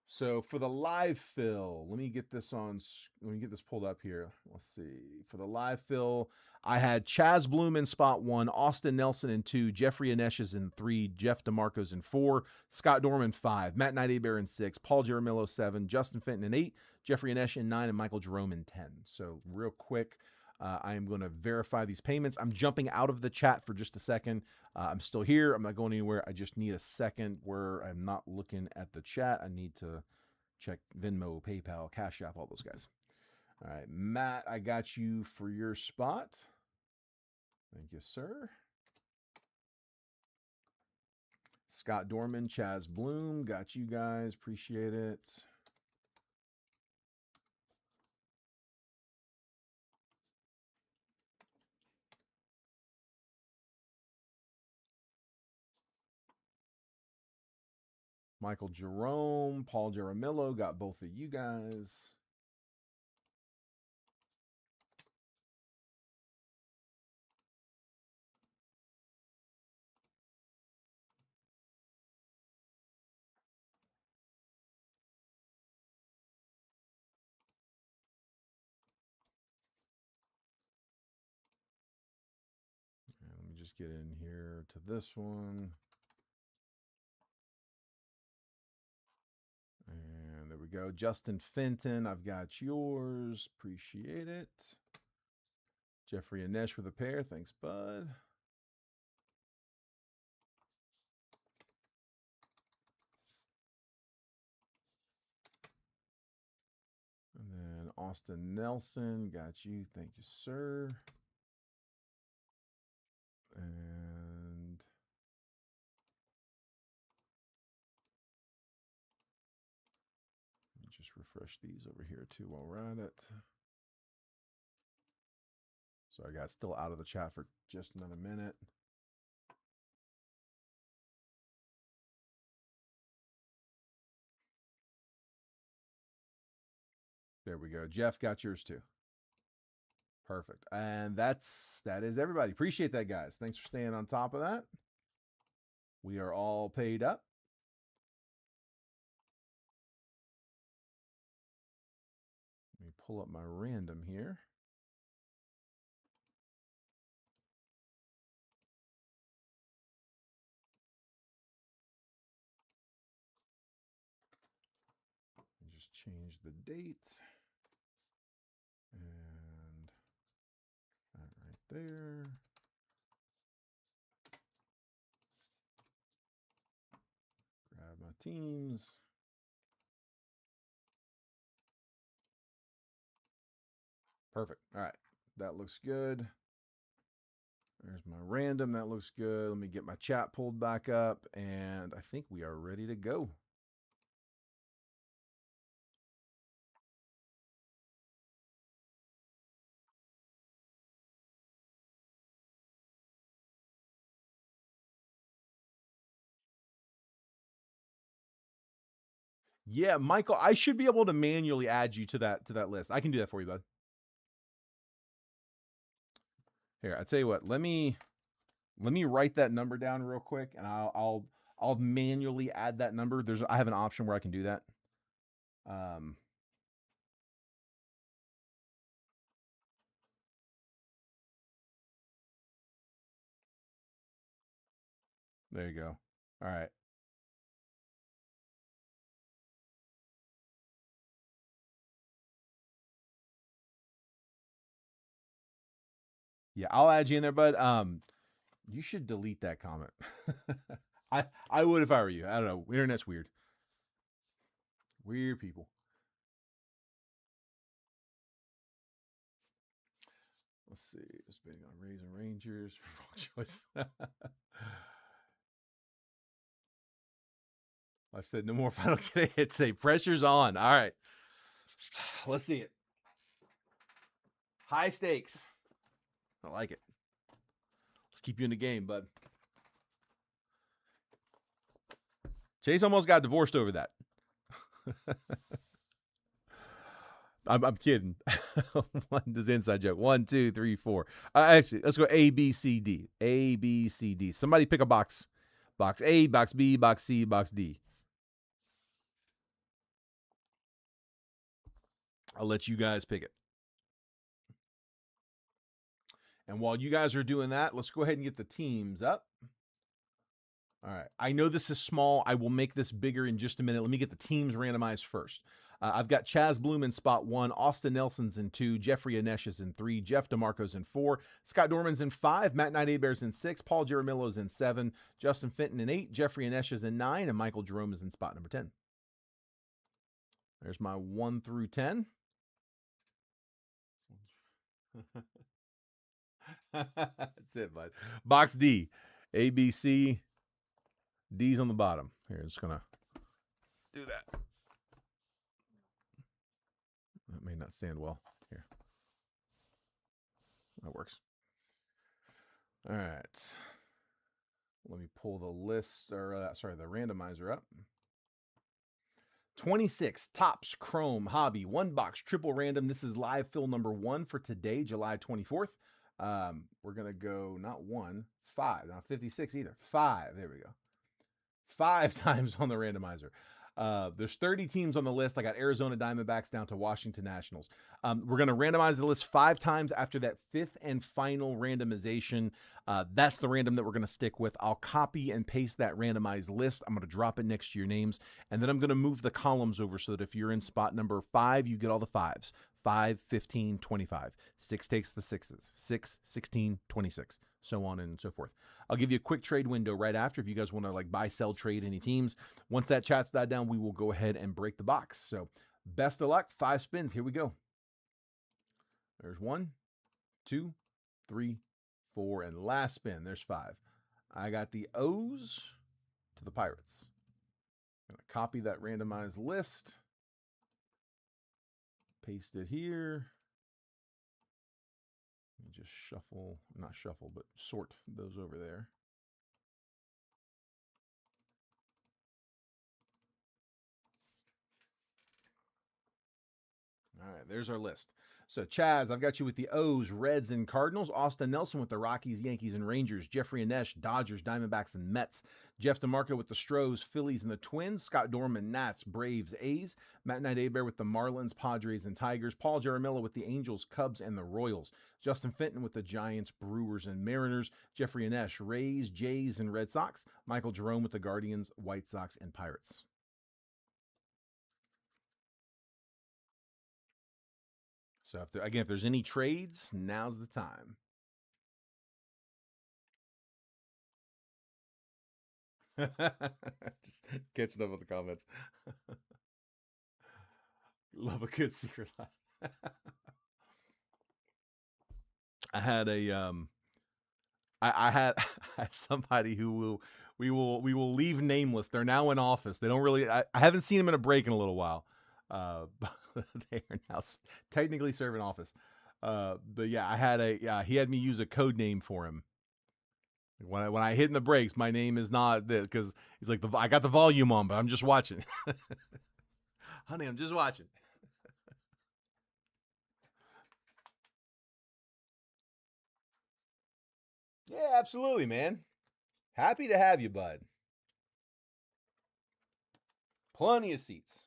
So for the live fill, let me get this pulled up here. Let's see. For the live fill, I had Chaz Bloom in spot 1, Austin Nelson in 2, Jeffrey Anesh in 3, Jeff DeMarcos in 4, Scott Dorman 5, Matt Nightybear in 6, Paul Jaramillo 7, Justin Fenton in 8, Jeffrey Anesh in 9, and Michael Jerome in 10. So real quick, I am going to verify these payments. I'm jumping out of the chat for just a second. I'm still here. I'm not going anywhere. I just need a second where I'm not looking at the chat. I need to check Venmo, PayPal, Cash App, all those guys. All right, Matt, I got you for your spot. Thank you, sir. Scott Dorman, Chaz Bloom, got you guys. Appreciate it. Michael Jerome, Paul Jaramillo, got both of you guys. And let me just get in here to this one. And there we go. Justin Fenton, I've got yours. Appreciate it. Jeffrey Anesh with a pair. Thanks, bud. And then Austin Nelson, got you. Thank you, sir. And let me just refresh these over here too while we're at it. So I got still out of the chat for just another minute. There we go. Jeff got yours too. Perfect. And that is everybody. Appreciate that, guys. Thanks for staying on top of that. We are all paid up. Let me pull up my random here. Just change the date. And that right there. Grab my teams. Perfect. All right. That looks good. There's my random. That looks good. Let me get my chat pulled back up, and I think we are ready to go. Yeah, Michael, I should be able to manually add you to that list. I can do that for you, bud. Here, I tell you what. Let me write that number down real quick, and I'll manually add that number. I have an option where I can do that. There you go. All right. Yeah, I'll add you in there, bud. You should delete that comment. I would if I were you. I don't know. Internet's weird. Weird people. Let's see. It's betting on Rays and Rangers. Wrong choice. I've said no more final hits. Say pressure's on. All right. Let's see it. High stakes. I like it. Let's keep you in the game, bud. Chase almost got divorced over that. I'm kidding. One does inside joke. 1, 2, 3, 4. Actually, let's go A, B, C, D. A, B, C, D. Somebody pick a box. Box A, box B, box C, box D. I'll let you guys pick it. And while you guys are doing that, let's go ahead and get the teams up. All right. I know this is small. I will make this bigger in just a minute. Let me get the teams randomized first. I've got Chaz Bloom in spot 1, Austin Nelson's in 2, Jeffrey Anesh is in 3, Jeff DeMarco's in 4, Scott Dorman's in 5, Matt Knight Abear's in 6, Paul Jaramillo's in 7, Justin Fenton in 8, Jeffrey Anesh is in 9, and Michael Jerome is in spot number 10. There's my 1 through 10. That's it, bud. Box D. A, B, C. D's on the bottom. Here, I'm just going to do that. That may not stand well. Here. That works. All right. Let me pull the list, or the randomizer up. 26, Topps Chrome Hobby, 1 box, triple random. This is live fill number 1 for today, July 24th. We're going to go not 1, 5, not 56 either. 5, there we go. 5 times on the randomizer. There's 30 teams on the list. I got Arizona Diamondbacks down to Washington Nationals. We're going to randomize the list 5 times after that 5th and final randomization. That's the random that we're going to stick with. I'll copy and paste that randomized list. I'm going to drop it next to your names, and then I'm going to move the columns over so that if you're in spot number 5, you get all the 5s. 5, 15, 25. 6 takes the 6s. 6, 16, 26. So on and so forth. I'll give you a quick trade window right after if you guys want to like buy, sell, trade any teams. Once that chat's died down, we will go ahead and break the box. So best of luck. 5 spins. Here we go. There's 1, 2, 3, 4, and last spin. There's 5. I got the O's to the Pirates. I'm going to copy that randomized list. Paste it here. And just shuffle, not shuffle, but sort those over there. All right, there's our list. So, Chaz, I've got you with the O's, Reds, and Cardinals. Austin Nelson with the Rockies, Yankees, and Rangers. Jeffrey Anesh, Dodgers, Diamondbacks, and Mets. Jeff DeMarco with the Stros, Phillies, and the Twins. Scott Dorman, Nats, Braves, A's. Matt Knight Abear with the Marlins, Padres, and Tigers. Paul Jaramillo with the Angels, Cubs, and the Royals. Justin Fenton with the Giants, Brewers, and Mariners. Jeffrey Anesh, Rays, Jays, and Red Sox. Michael Jerome with the Guardians, White Sox, and Pirates. So, if there's any trades, now's the time. Just catching up with the comments. Love a good secret life. I had I had I had somebody who we will leave nameless. They're now in office. They don't really. I haven't seen them in a break in a little while. But they are now technically serving office. But yeah, I had he had me use a code name for him. When I hit in the brakes, my name is not this because he's like I got the volume on, but I'm just watching. Honey, I'm just watching. Yeah, absolutely, man. Happy to have you, bud. Plenty of seats.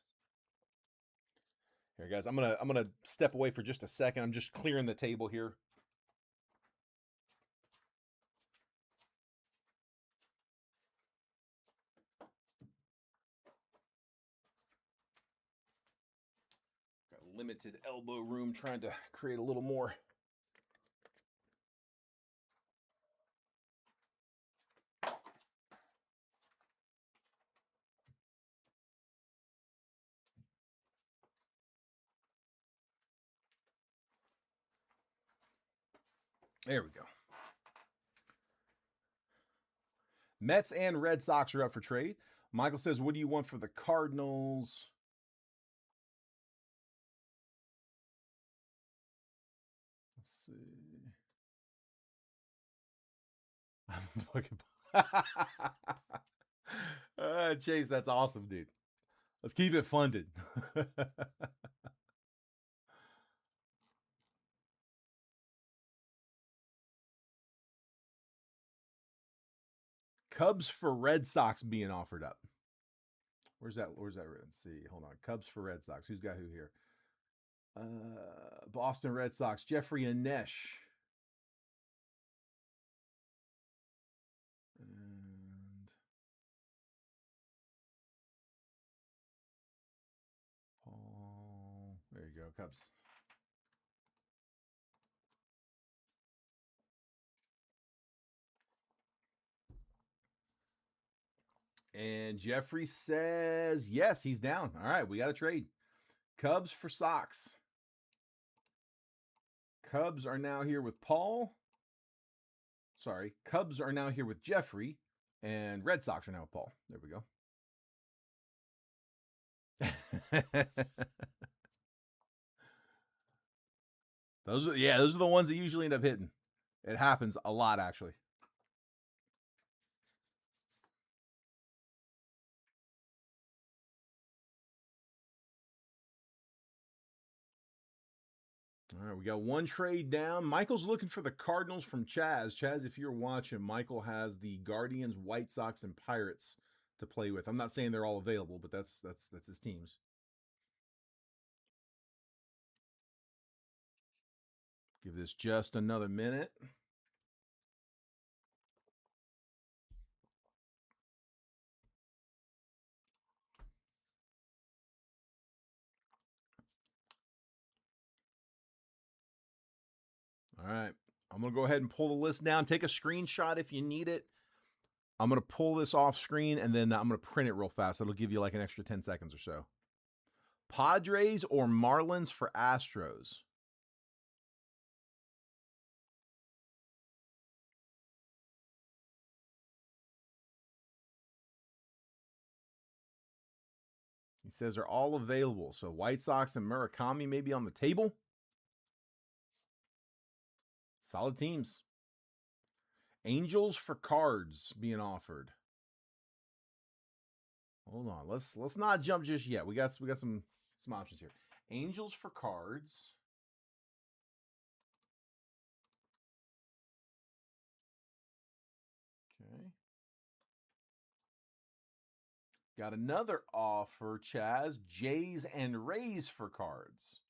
Here, guys, I'm gonna step away for just a second. I'm just clearing the table here. Got limited elbow room, trying to create a little more. There we go. Mets and Red Sox are up for trade. Michael says, "What do you want for the Cardinals?" Let's see. I'm looking. Chase, that's awesome, dude. Let's keep it funded. Cubs for Red Sox being offered up. Where's that? Let's see. Hold on. Cubs for Red Sox. Who's got who here? Boston Red Sox. Jeffrey Anesh. And Paul. There you go. Cubs. And Jeffrey says, yes, he's down. All right, we got a trade. Cubs for Sox. Cubs are now here with Paul. Sorry, Cubs are now here with Jeffrey, and Red Sox are now with Paul. There we go. those are the ones that usually end up hitting. It happens a lot, actually. All right, we got one trade down. Michael's looking for the Cardinals from Chaz. Chaz, if you're watching, Michael has the Guardians, White Sox, and Pirates to play with. I'm not saying they're all available, but that's his teams. Give this just another minute. All right. I'm going to go ahead and pull the list down. Take a screenshot if you need it. I'm going to pull this off screen and then I'm going to print it real fast. It'll give you like an extra 10 seconds or so. Padres or Marlins for Astros? He says they're all available. So White Sox and Murakami may be on the table. Solid teams. Angels for Cards being offered. Hold on. Let's not jump just yet. We got some options here. Angels for Cards. Okay. Got another offer, Chaz. Jays and Rays for Cards.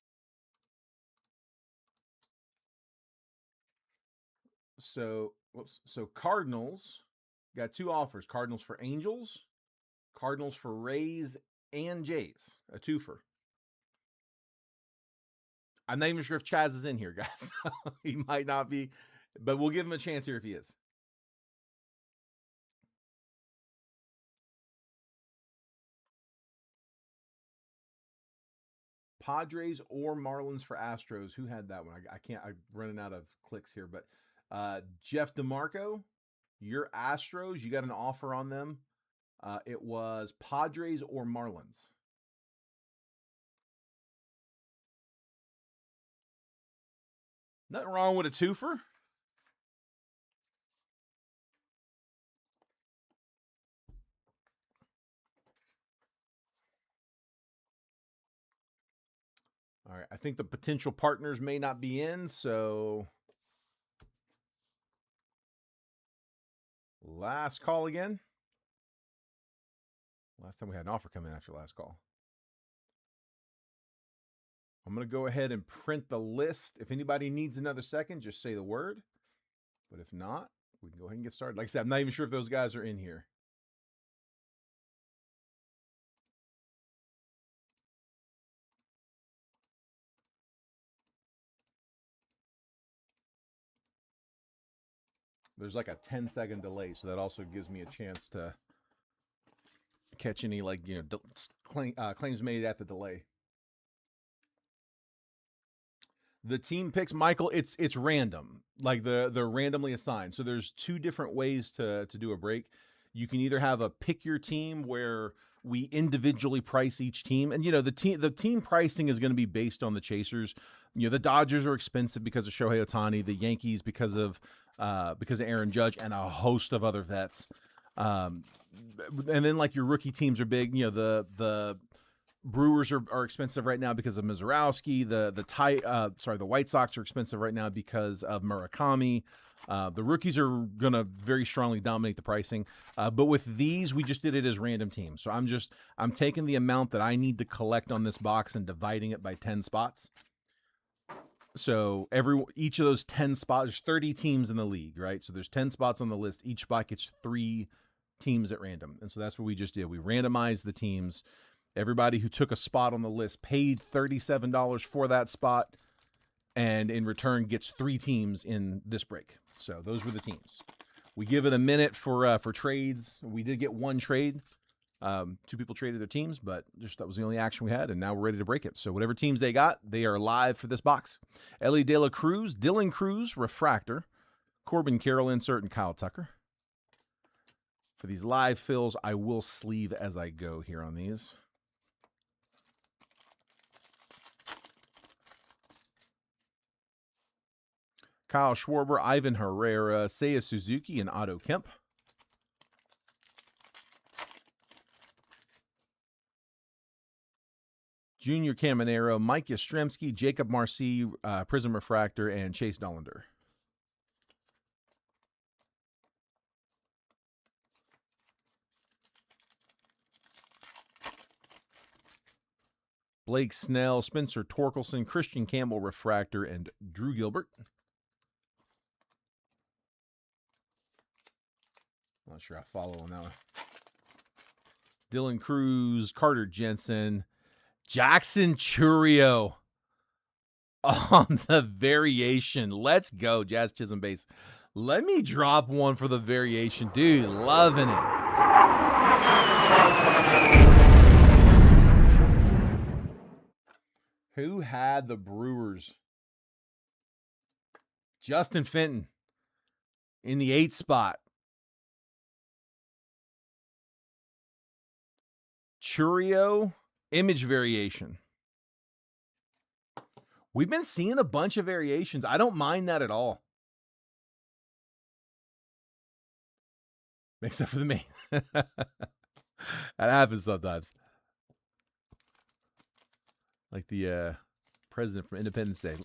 So, whoops. So Cardinals got two offers. Cardinals for Angels, Cardinals for Rays and Jays. A twofer. I'm not even sure if Chaz is in here, guys. He might not be, but we'll give him a chance here if he is. Padres or Marlins for Astros. Who had that one? I can't. I'm running out of clicks here, but Jeff DeMarco, your Astros. You got an offer on them. It was Padres or Marlins. Nothing wrong with a twofer. All right, I think the potential partners may not be in, so last call again. Last time we had an offer come in after last call. I'm going to go ahead and print the list. If anybody needs another second, just say the word. But if not, we can go ahead and get started. Like I said, I'm not even sure if those guys are in here. There's like a 10-second delay, so that also gives me a chance to catch any claims made at the delay. The team picks, Michael, it's random. Like they're randomly assigned. So there's two different ways to do a break. You can either have a pick your team where we individually price each team, and the team pricing is going to be based on the chasers. The Dodgers are expensive because of Shohei Ohtani, the Yankees because of Aaron Judge, and a host of other vets. And then like your rookie teams are big. The Brewers are expensive right now because of Mizorowski. The White Sox are expensive right now because of Murakami. The rookies are going to very strongly dominate the pricing. But with these, we just did it as random teams. So I'm taking the amount that I need to collect on this box and dividing it by 10 spots. So each of those 10 spots, there's 30 teams in the league, right? So there's 10 spots on the list. Each spot gets 3 teams at random. And so that's what we just did. We randomized the teams. Everybody who took a spot on the list paid $37 for that spot, and in return gets 3 teams in this break. So those were the teams. We give it a minute for trades. We did get one trade. 2 people traded their teams, but that was the only action we had, and now we're ready to break it. So whatever teams they got, they are live for this box. Ellie De La Cruz, Dylan Cruz, Refractor, Corbin Carroll insert, and Kyle Tucker. For these live fills, I will sleeve as I go here on these. Kyle Schwarber, Ivan Herrera, Seiya Suzuki, and Otto Kemp. Junior Caminero, Mike Yastrzemski, Jacob Marcy, Prism Refractor, and Chase Dollander. Blake Snell, Spencer Torkelson, Christian Campbell Refractor, and Drew Gilbert. Not sure I follow on that one. Dylan Cruz, Carter Jensen, Jackson Churio on the variation. Let's go, Jazz Chisholm Base. Let me drop one for the variation. Dude, loving it. Who had the Brewers? Justin Fenton in the 8th spot. Churio, image variation. We've been seeing a bunch of variations. I don't mind that at all. Except for the main. That happens sometimes. Like the president from Independence Day.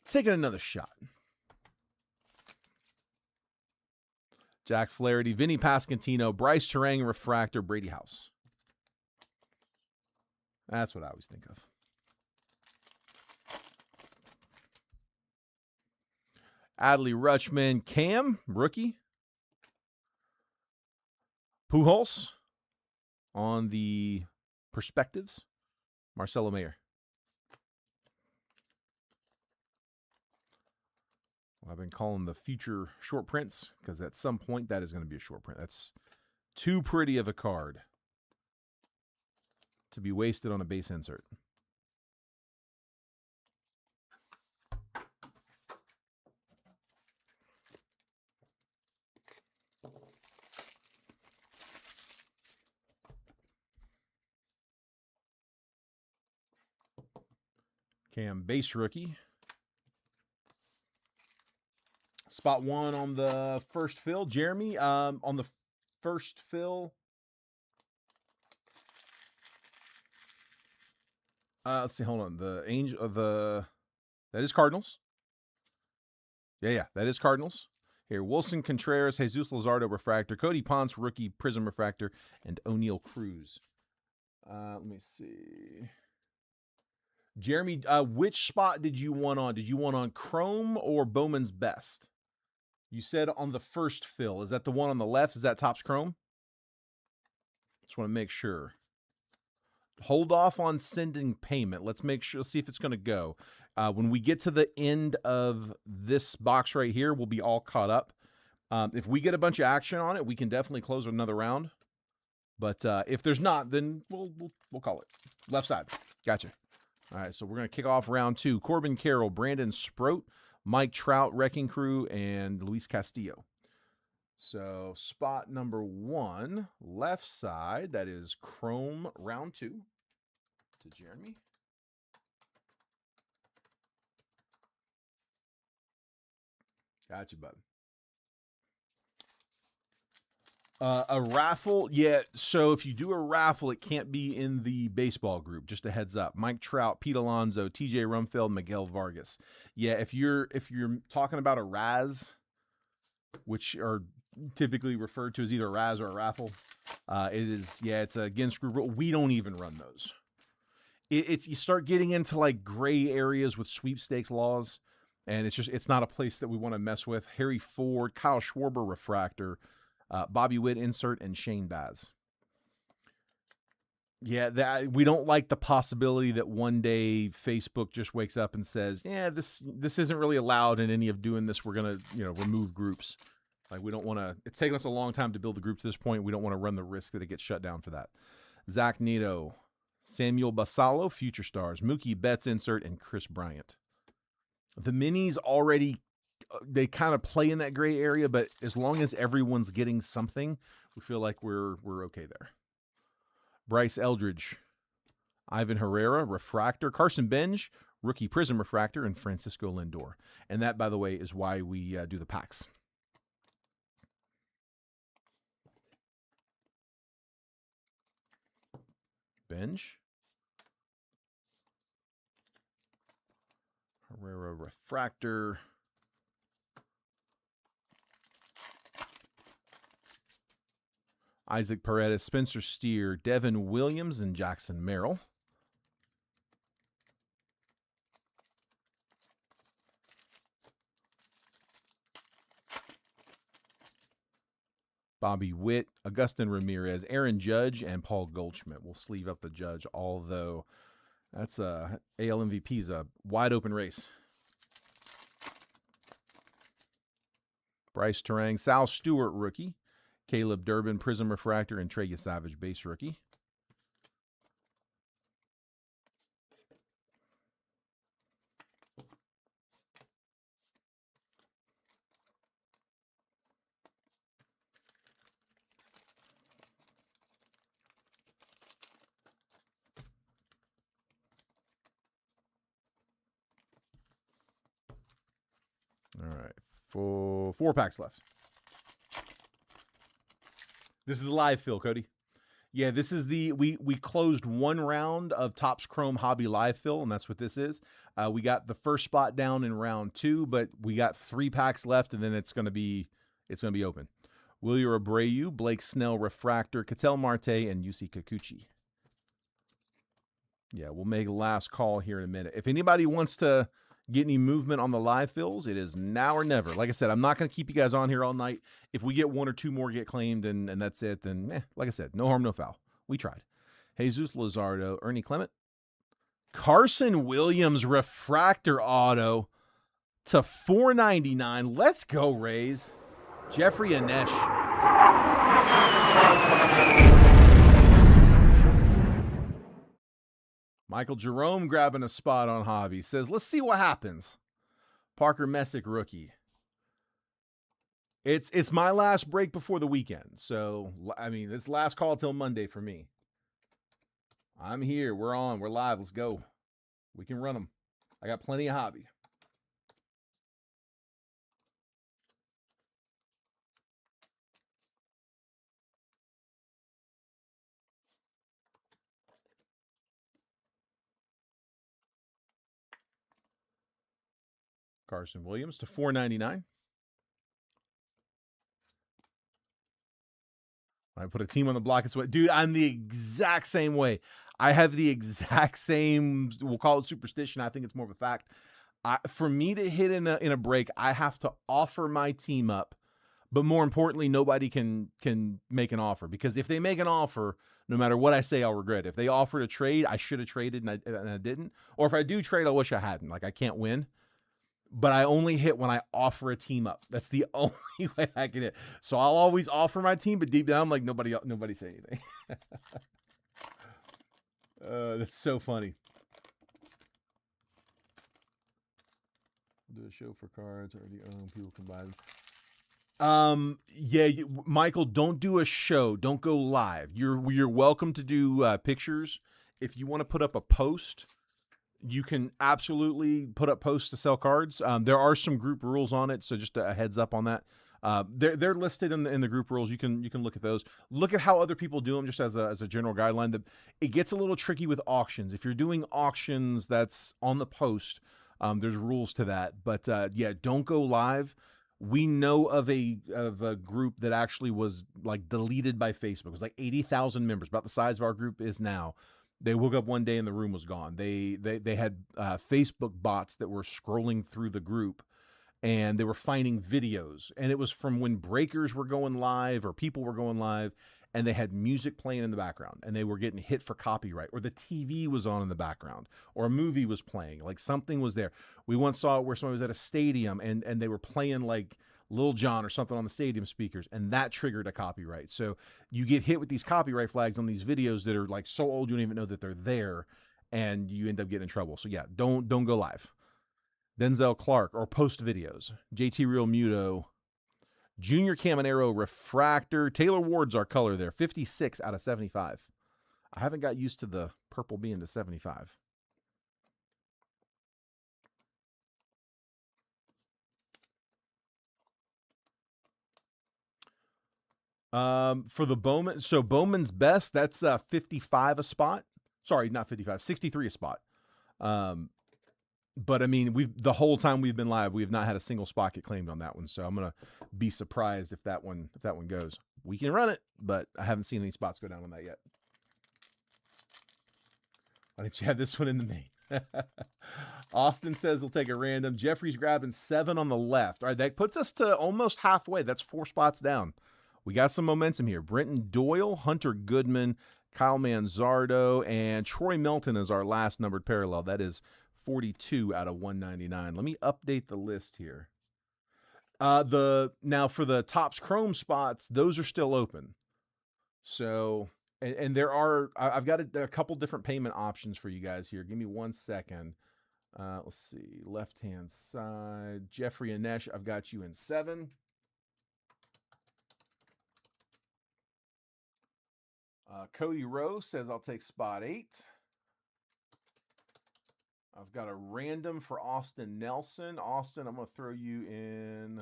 Taking another shot. Jack Flaherty, Vinny Pasquantino, Bryce Terang, Refractor, Brady House. That's what I always think of. Adley Rutschman, Cam, rookie. Pujols on the perspectives. Marcelo Mayer. Well, I've been calling the future short prints because at some point that is going to be a short print. That's too pretty of a card to be wasted on a base insert. Cam, base rookie. Spot 1 on the first fill. Jeremy, on the first fill. Let's see. Hold on. The Angel of that is Cardinals. Yeah, that is Cardinals. Here, Wilson Contreras, Jesus Luzardo refractor, Cody Ponce rookie prism refractor, and O'Neal Cruz. Let me see. Jeremy, which spot did you want on? Did you want on Chrome or Bowman's Best? You said on the first fill. Is that the one on the left? Is that Topps Chrome? Just want to make sure. Hold off on sending payment. Let's make sure. Let's see if it's going to go. When we get to the end of this box right here, we'll be all caught up. If we get a bunch of action on it, we can definitely close another round. But if there's not, then we'll call it. Left side. Gotcha. All right, so we're going to kick off round 2. Corbin Carroll, Brandon Sproat, Mike Trout, Wrecking Crew, and Luis Castillo. So spot number 1, left side, that is Chrome round 2 to Jeremy. Gotcha, bud. A raffle, yeah. So if you do a raffle, it can't be in the baseball group. Just a heads up. Mike Trout, Pete Alonso, TJ Rumfield, Miguel Vargas. Yeah, if you're talking about a Raz, which are typically referred to as either a Raz or a raffle, it's against group rule. We don't even run those. It's you start getting into like gray areas with sweepstakes laws, and it's not a place that we want to mess with. Harry Ford, Kyle Schwarber refractor. Bobby Witt insert, and Shane Baz. Yeah, we don't like the possibility that one day Facebook just wakes up and says, "Yeah, this isn't really allowed in any of doing this. We're gonna remove groups." Like we don't want to. It's taken us a long time to build the group to this point. We don't want to run the risk that it gets shut down for that. Zach Neto, Samuel Basallo, Future Stars, Mookie Betts insert, and Chris Bryant. The minis already. They kind of play in that gray area, but as long as everyone's getting something, we feel like we're okay there. Bryce Eldridge, Ivan Herrera, refractor, Carson Benj, rookie prism refractor, and Francisco Lindor. And that, by the way, is why we do the packs. Benj, Herrera, refractor. Isaac Paredes, Spencer Steer, Devin Williams, and Jackson Merrill. Bobby Witt, Augustin Ramirez, Aaron Judge, and Paul Goldschmidt. We'll sleeve up the Judge, although that's AL MVP is a wide open race. Bryce Terang, Sal Stewart, rookie. Caleb Durbin, Prism Refractor, and Trey Savage, base rookie. All right, 4 packs left. This is a live fill, Cody. Yeah, this is we closed 1 round of Topps Chrome Hobby live fill, and that's what this is. We got the first spot down in round 2, but we got 3 packs left, and then it's gonna be open. Wilyer Abreu, Blake Snell refractor, Ketel Marte, and Yusei Kikuchi. Yeah, we'll make a last call here in a minute. If anybody wants to get any movement on the live fills, it is now or never. Like I said, I'm not going to keep you guys on here all night. If we get 1 or 2 more get claimed and that's it, then like I said, no harm, no foul. We tried. Jesus Luzardo, Ernie Clement, Carson Williams refractor auto to $4.99. Let's go, Rays. Jeffrey Anesh. Michael Jerome grabbing a spot on Hobby. Says, let's see what happens. Parker Messick, rookie. It's my last break before the weekend. So, I mean, it's last call till Monday for me. I'm here. We're on. We're live. Let's go. We can run them. I got plenty of hobby. Carson Williams to 499. I put a team on the block. It's what, dude. I'm the exact same way. I have the exact same. We'll call it superstition. I think it's more of a fact. For me to hit in a break, I have to offer my team up. But more importantly, nobody can make an offer, because if they make an offer, no matter what I say, I'll regret it. If they offer to trade, I should have traded and I didn't. Or if I do trade, I wish I hadn't. Like, I can't win. But I only hit when I offer a team up. That's the only way I can hit. So I'll always offer my team, but deep down, I'm like, nobody say anything. That's so funny. Do a show for cards already own. People can buy them. Yeah, Michael, don't do a show. Don't go live. You're welcome to do pictures. If you want to put up a post, you can absolutely put up posts to sell cards. There are some group rules on it, so just a heads up on that. They're listed in the group rules. You can look at those. Look at how other people do them, just as a general guideline. It gets a little tricky with auctions. If you're doing auctions that's on the post, there's rules to that. But yeah, don't go live. We know of a group that actually was like deleted by Facebook. It was like 80,000 members, about the size of our group is now. They woke up one day and the room was gone. They had Facebook bots that were scrolling through the group, and they were finding videos. And it was from when breakers were going live or people were going live, and they had music playing in the background, and they were getting hit for copyright, or the TV was on in the background, or a movie was playing. Like, something was there. We once saw it where somebody was at a stadium and they were playing like Lil Jon or something on the stadium speakers, and that triggered a copyright. So you get hit with these copyright flags on these videos that are like so old you don't even know that they're there, and you end up getting in trouble. So yeah, don't go live. Denzel Clark, or post videos. JT Real Muto, Junior Caminero Refractor. Taylor Ward's our color there, 56 out of 75. I haven't got used to the purple being to 75. For the Bowman, so Bowman's best, that's 55 a spot. Sorry, not 55, 63 a spot. But I mean, the whole time we've been live, we have not had a single spot get claimed on that one. So I'm gonna be surprised if that one goes. We can run it, but I haven't seen any spots go down on that yet. Why didn't you have this one in the main? Austin says we'll take a random. Jeffrey's grabbing 7 on the left. All right, that puts us to almost halfway. That's 4 spots down. We got some momentum here. Brenton Doyle, Hunter Goodman, Kyle Manzardo, and Troy Melton is our last numbered parallel. That is 42 out of 199. Let me update the list here. Now for the Topps Chrome spots, those are still open. So, and there are, I've got a couple different payment options for you guys here. Give me 1 second. Let's see, left-hand side. Jeffrey Anesh, I've got you in 7. Cody Rowe says I'll take spot 8. I've got a random for Austin Nelson. Austin, I'm going to throw you in.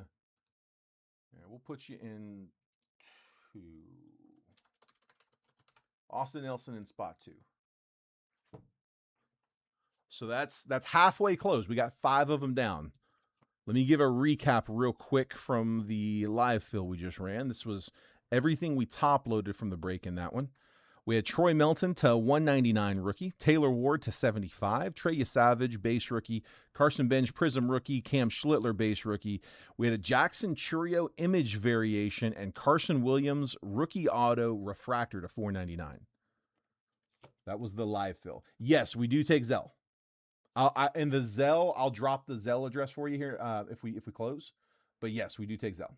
Yeah, we'll put you in 2. Austin Nelson in spot 2. So that's halfway close. We got 5 of them down. Let me give a recap real quick from the live fill we just ran. This was everything we top loaded from the break in that one. We had Troy Melton to 199 rookie, Taylor Ward to 75, Trey Savage base rookie, Carson Bench Prism rookie, Cam Schlittler base rookie. We had a Jackson Churio image variation and Carson Williams rookie auto refractor to 499. That was the live fill. Yes, we do take Zelle. In the Zelle, I'll drop the Zelle address for you here if we close. But yes, we do take Zelle.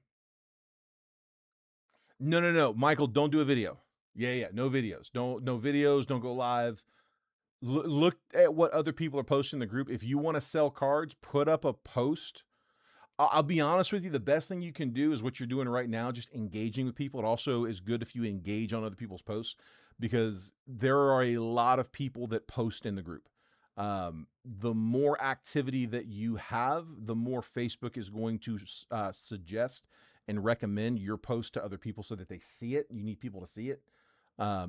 No, Michael, don't do a video. Yeah, no videos. No videos. Don't go live. Look at what other people are posting in the group. If you want to sell cards, put up a post. I'll be honest with you. The best thing you can do is what you're doing right now, just engaging with people. It also is good if you engage on other people's posts, because there are a lot of people that post in the group. The more activity that you have, the more Facebook is going to suggest and recommend your post to other people so that they see it. You need people to see it.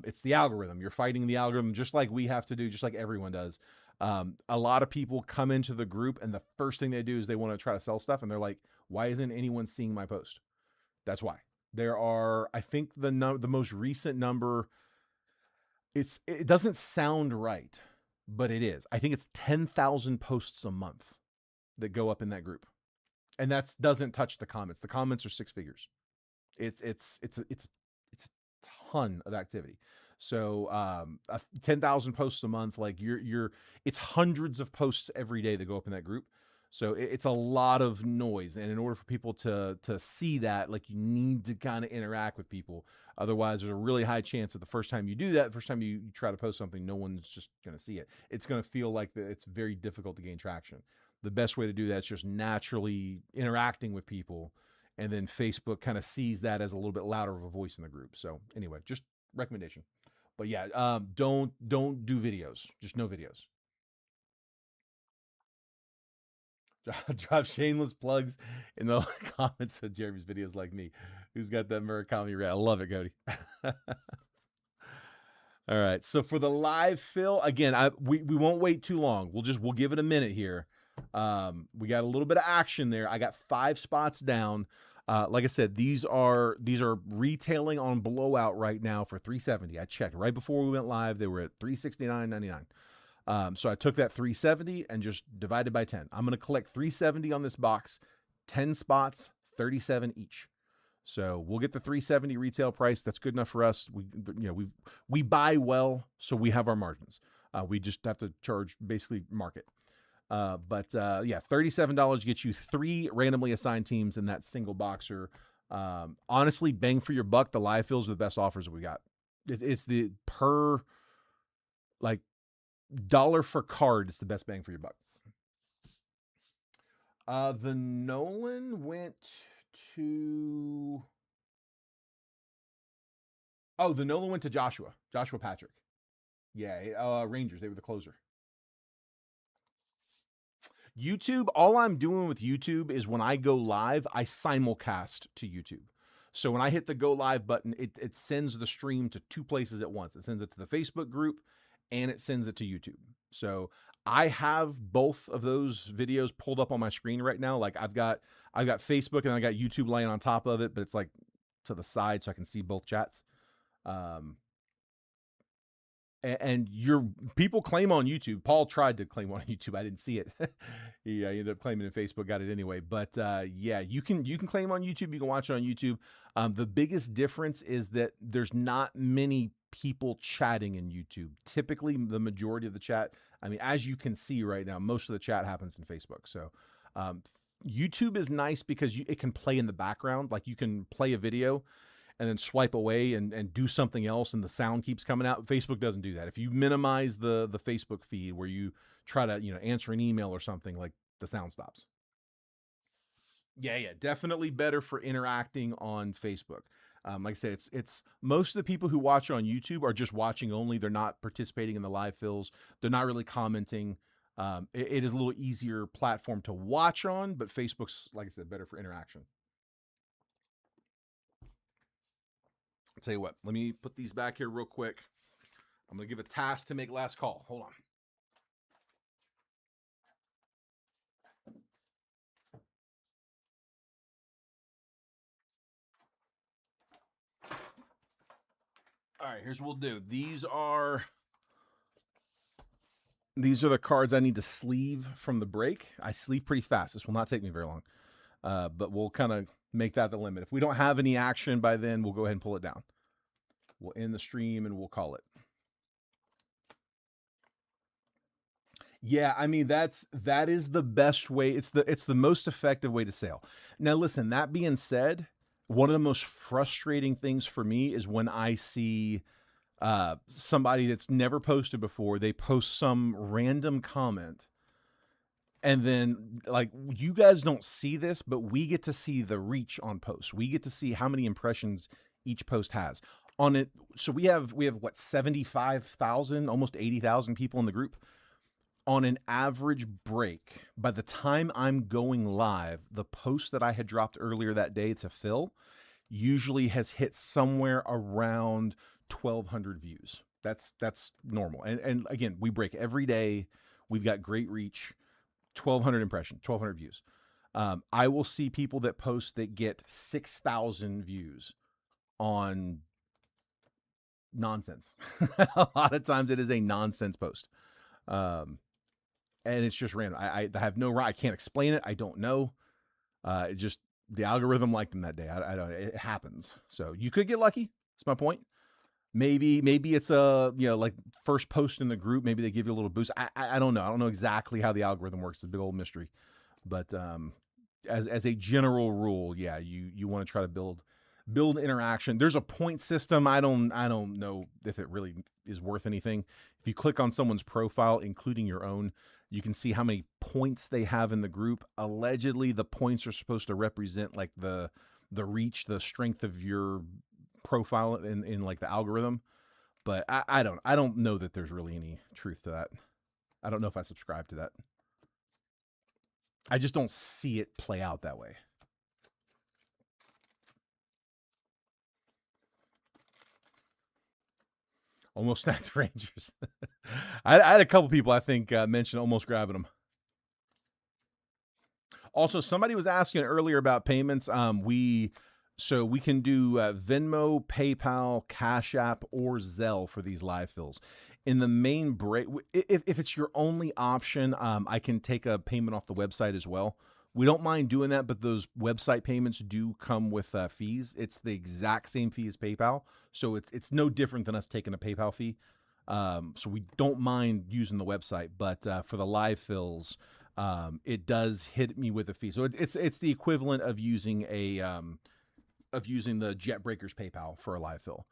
It's the algorithm. You're fighting the algorithm just like we have to do, just like everyone does. A lot of people come into the group and the first thing they do is they want to try to sell stuff. And they're like, why isn't anyone seeing my post? That's why. There are, I think the most recent number, it doesn't sound right, but it is. I think it's 10,000 posts a month that go up in that group. And that doesn't touch the comments. The comments are six figures. It's a ton of activity. So 10,000 posts a month, like it's hundreds of posts every day that go up in that group. So it's a lot of noise, and in order for people to see that, like, you need to kind of interact with people. Otherwise, there's a really high chance that the first time you do that, the first time you try to post something, no one's just going to see it. It's going to feel like it's very difficult to gain traction. The best way to do that is just naturally interacting with people, and then Facebook kind of sees that as a little bit louder of a voice in the group. So anyway, just recommendation. But yeah, don't do videos. Just no videos. Drop shameless plugs in the comments of Jeremy's videos, like me, who's got that Murakami rat. I love it, Cody. All right. So for the live fill, again, we won't wait too long. We'll give it a minute here. We got a little bit of action there. I got 5 spots down. Like I said, these are retailing on Blowout right now for $370. I checked right before we went live. They were at $369.99. So I took that $370 and just divided by 10. I'm going to collect $370 on this box, 10 spots, $37 each. So we'll get the $370 retail price. That's good enough for us. We buy well, so we have our margins. We just have to charge basically market. But yeah, $37 gets you 3 randomly assigned teams in that single boxer. Honestly, bang for your buck. The live fills are the best offers that we got. It's the per, like, dollar for card. It's the best bang for your buck. The Nolan went to... Oh, the Nolan went to Joshua Patrick. Yeah, Rangers. They were the closer. YouTube, all I'm doing with YouTube is when I go live, I simulcast to YouTube. So when I hit the go live button, it sends the stream to 2 places at once. It sends it to the Facebook group and it sends it to YouTube. So I have both of those videos pulled up on my screen right now. Like I've got Facebook and I got YouTube laying on top of it, but it's like to the side so I can see both chats. And your people claim on YouTube. Paul tried to claim on YouTube. I didn't see it. He ended up claiming in Facebook, got it anyway. But yeah, you can claim on YouTube. You can watch it on YouTube. The biggest difference is that there's not many people chatting in YouTube. Typically, the majority of the chat, I mean, as you can see right now, most of the chat happens in Facebook. So YouTube is nice because it can play in the background. Like you can play a video and then swipe away and do something else and the sound keeps coming out. Facebook doesn't do that. If you minimize the Facebook feed where you try to, answer an email or something, like, the sound stops. Yeah, definitely better for interacting on Facebook. Like I said, it's most of the people who watch on YouTube are just watching only. They're not participating in the live fills. They're not really commenting. It is a little easier platform to watch on, but Facebook's, like I said, better for interaction. I'll tell you what, let me put these back here real quick. I'm going to give a task to make last call. Hold on. All right, here's what we'll do. These are the cards I need to sleeve from the break. I sleeve pretty fast. This will not take me very long. But we'll kind of make that the limit. If we don't have any action by then, we'll go ahead and pull it down. We'll end the stream and we'll call it. Yeah, I mean, that is the best way. It's the most effective way to sell. Now, listen, that being said, one of the most frustrating things for me is when I see somebody that's never posted before, they post some random comment. And then, like, you guys don't see this, but we get to see the reach on posts. We get to see how many impressions each post has on it. So we have what, 75,000, almost 80,000 people in the group. On an average break, by the time I'm going live, the post that I had dropped earlier that day to Phil usually has hit somewhere around 1,200 views. That's normal. And again, we break every day. We've got great reach. 1,200 impressions, 1,200 views. I will see people that post that get 6,000 views on nonsense. A lot of times it is a nonsense post. Um, and it's just random. I have no right. I can't explain it. I don't know. It just, the algorithm liked them that day. I don't. It happens. So you could get lucky. That's my point. Maybe it's a like first post in the group. Maybe they give you a little boost. I don't know. I don't know exactly how the algorithm works. It's a big old mystery. But as a general rule, yeah, you want to try to build interaction. There's a point system. I don't know if it really is worth anything. If you click on someone's profile, including your own, you can see how many points they have in the group. Allegedly, the points are supposed to represent like the reach, the strength of your profile in like the algorithm. But I don't know that there's really any truth to that. I don't know if I subscribe to that. I just don't see it play out that way. Almost snapped the Rangers. I had a couple people I think mention almost grabbing them. Also, somebody was asking earlier about payments. We can do Venmo, PayPal, Cash App, or Zelle for these live fills. In the main break, if it's your only option, I can take a payment off the website as well. We don't mind doing that, but those website payments do come with fees. It's the exact same fee as PayPal, so it's no different than us taking a PayPal fee. So we don't mind using the website, but for the live fills, it does hit me with a fee. So it's the equivalent of using the JetBreakers PayPal for a live fill.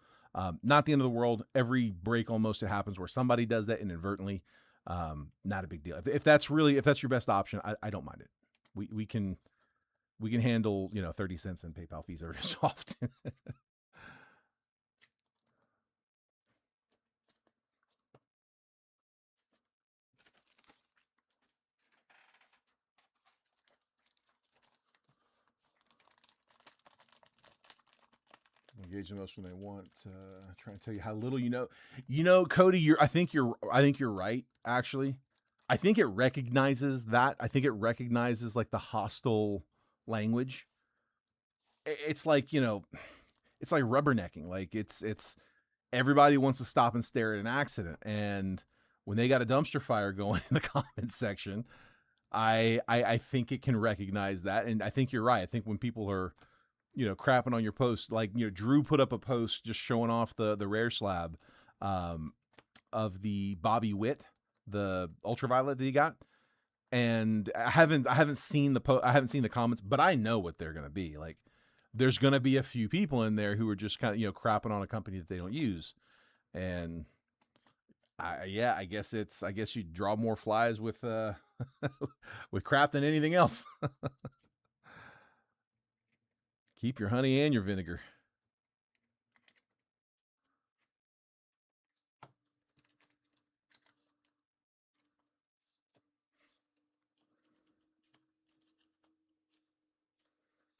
Not the end of the world. Every break almost it happens where somebody does that inadvertently. Not a big deal. If that's your best option, I don't mind it. We can handle 30 cents in PayPal fees every so often. Engage the most when they want. Trying to tell you how little you know. Cody, I think you're right. Actually, I think it recognizes that. I think it recognizes like the hostile language. It's like it's like rubbernecking. Like it's everybody wants to stop and stare at an accident, and when they got a dumpster fire going in the comments section, I think it can recognize that, and I think you're right. I think when people are crapping on your post, like Drew put up a post just showing off the rare slab of the Bobby Witt, the ultraviolet that he got, and I haven't seen the comments, but I know what they're gonna be like. There's gonna be a few people in there who are just kind of crapping on a company that they don't use, and I guess you draw more flies with with crap than anything else. Keep your honey and your vinegar.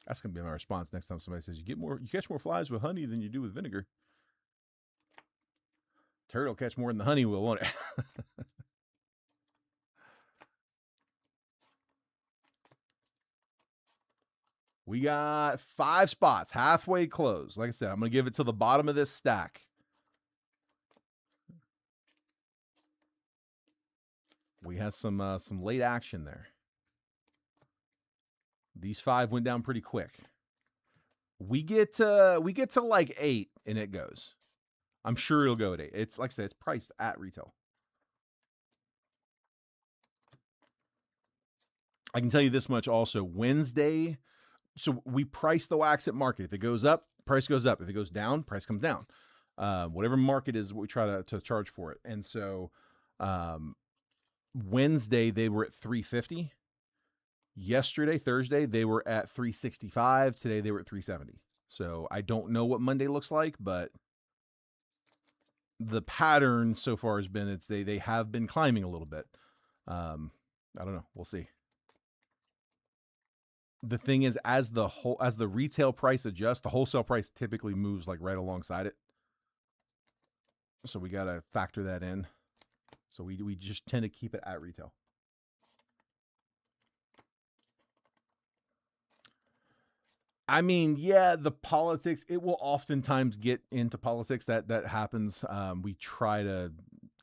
That's gonna be my response next time somebody says you catch more flies with honey than you do with vinegar. Turtle catch more than the honey will, won't it? We got 5 spots, halfway closed. Like I said, I'm gonna give it to the bottom of this stack. We have some late action there. These 5 went down pretty quick. We get to like 8 and it goes. I'm sure it'll go at 8. It's like I said, it's priced at retail. I can tell you this much also. Wednesday, so we price the wax at market. If it goes up, price goes up. If it goes down, price comes down. Whatever market is, we try to charge for it. And so Wednesday they were at $350. Yesterday, Thursday, they were at $365. Today they were at $370. So I don't know what Monday looks like, but the pattern so far has been they have been climbing a little bit. I don't know. We'll see. The thing is, as the retail price adjusts, the wholesale price typically moves like right alongside it. So we got to factor that in. So we just tend to keep it at retail. I mean, yeah, the politics, it will oftentimes get into politics. That happens. We try to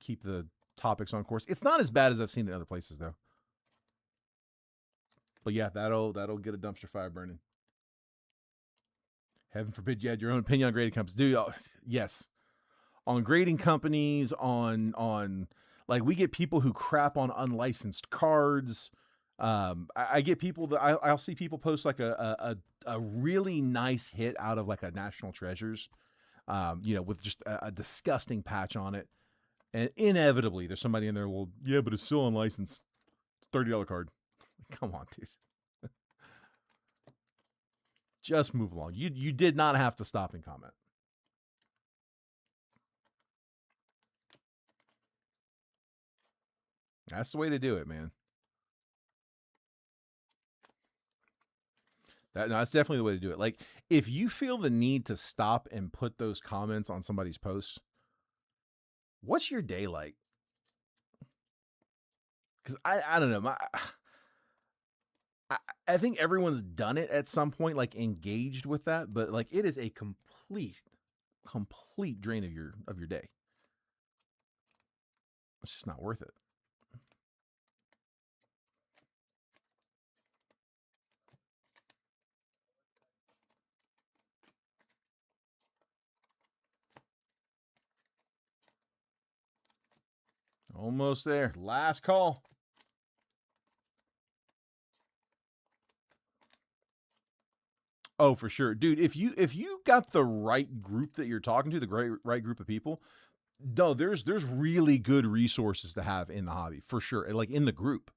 keep the topics on course. It's not as bad as I've seen in other places though. But yeah, that'll get a dumpster fire burning. Heaven forbid you had your own opinion on grading companies. Dude, yes. On grading companies, on like we get people who crap on unlicensed cards. I get people that I'll see people post like a really nice hit out of like a National Treasures, with just a disgusting patch on it. And inevitably there's somebody in there, well, yeah, but it's still unlicensed. It's $30 card. Come on, dude. Just move along. You did not have to stop and comment. That's the way to do it, man. That's definitely the way to do it. Like, if you feel the need to stop and put those comments on somebody's posts, what's your day like? Because I don't know. I think everyone's done it at some point, like engaged with that, but like it is a complete drain of your day. It's just not worth it. Almost there. Last call. Oh, for sure, dude. If you got the right group that you're talking to, the right group of people, no, there's really good resources to have in the hobby for sure. Like in the group,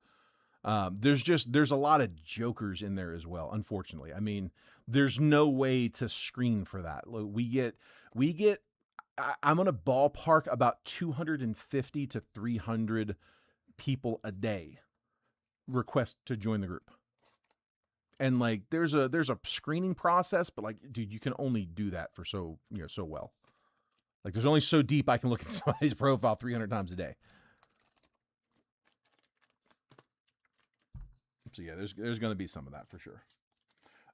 there's a lot of jokers in there as well. Unfortunately, I mean, there's no way to screen for that. We get. I'm gonna ballpark about 250 to 300 people a day request to join the group. And like there's a screening process, but like, dude, you can only do that for so well. Like there's only so deep I can look at somebody's profile 300 times a day. So yeah, there's going to be some of that for sure.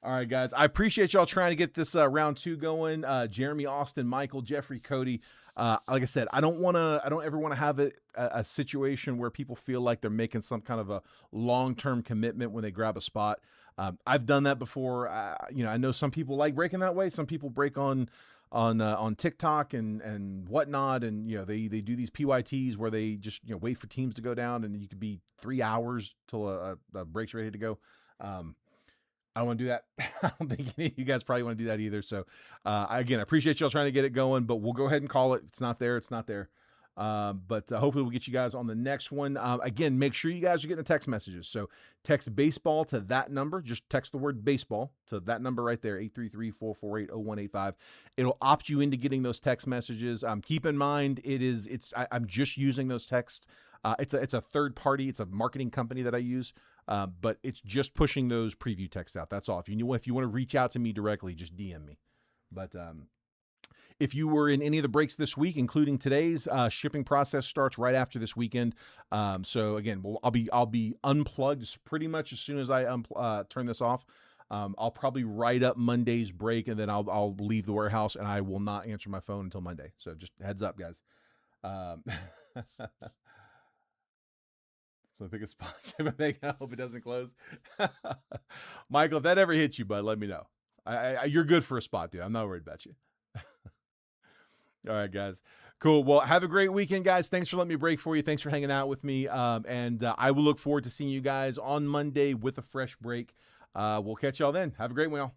All right, guys. I appreciate y'all trying to get this round 2 going. Jeremy, Austin, Michael, Jeffrey, Cody. Like I said, I don't ever want to have a situation where people feel like they're making some kind of a long-term commitment when they grab a spot. I've done that before. I know some people like breaking that way. Some people break on TikTok and whatnot, and they do these PYTs where they just wait for teams to go down, and you could be 3 hours till a break's ready to go. I don't want to do that. I don't think any of you guys probably want to do that either. So, again, I appreciate y'all trying to get it going, but we'll go ahead and call it. If it's not there, it's not there. But hopefully we'll get you guys on the next one. Again, make sure you guys are getting the text messages. So text baseball to that number. Just text the word baseball to that number right there, 833-448-0185. It'll opt you into getting those text messages. Keep in mind, I'm just using those texts. It's a third party. It's a marketing company that I use. But it's just pushing those preview texts out. That's all. If you want to reach out to me directly, just DM me. But if you were in any of the breaks this week, including today's, shipping process starts right after this weekend. So again, I'll be unplugged pretty much as soon as I turn this off. I'll probably write up Monday's break, and then I'll leave the warehouse, and I will not answer my phone until Monday. So just heads up, guys. So pick a spot. I hope it doesn't close. Michael, if that ever hits you, bud, let me know. You're good for a spot, dude. I'm not worried about you. All right, guys. Cool. Well, have a great weekend, guys. Thanks for letting me break for you. Thanks for hanging out with me. And I will look forward to seeing you guys on Monday with a fresh break. We'll catch y'all then. Have a great one, y'all.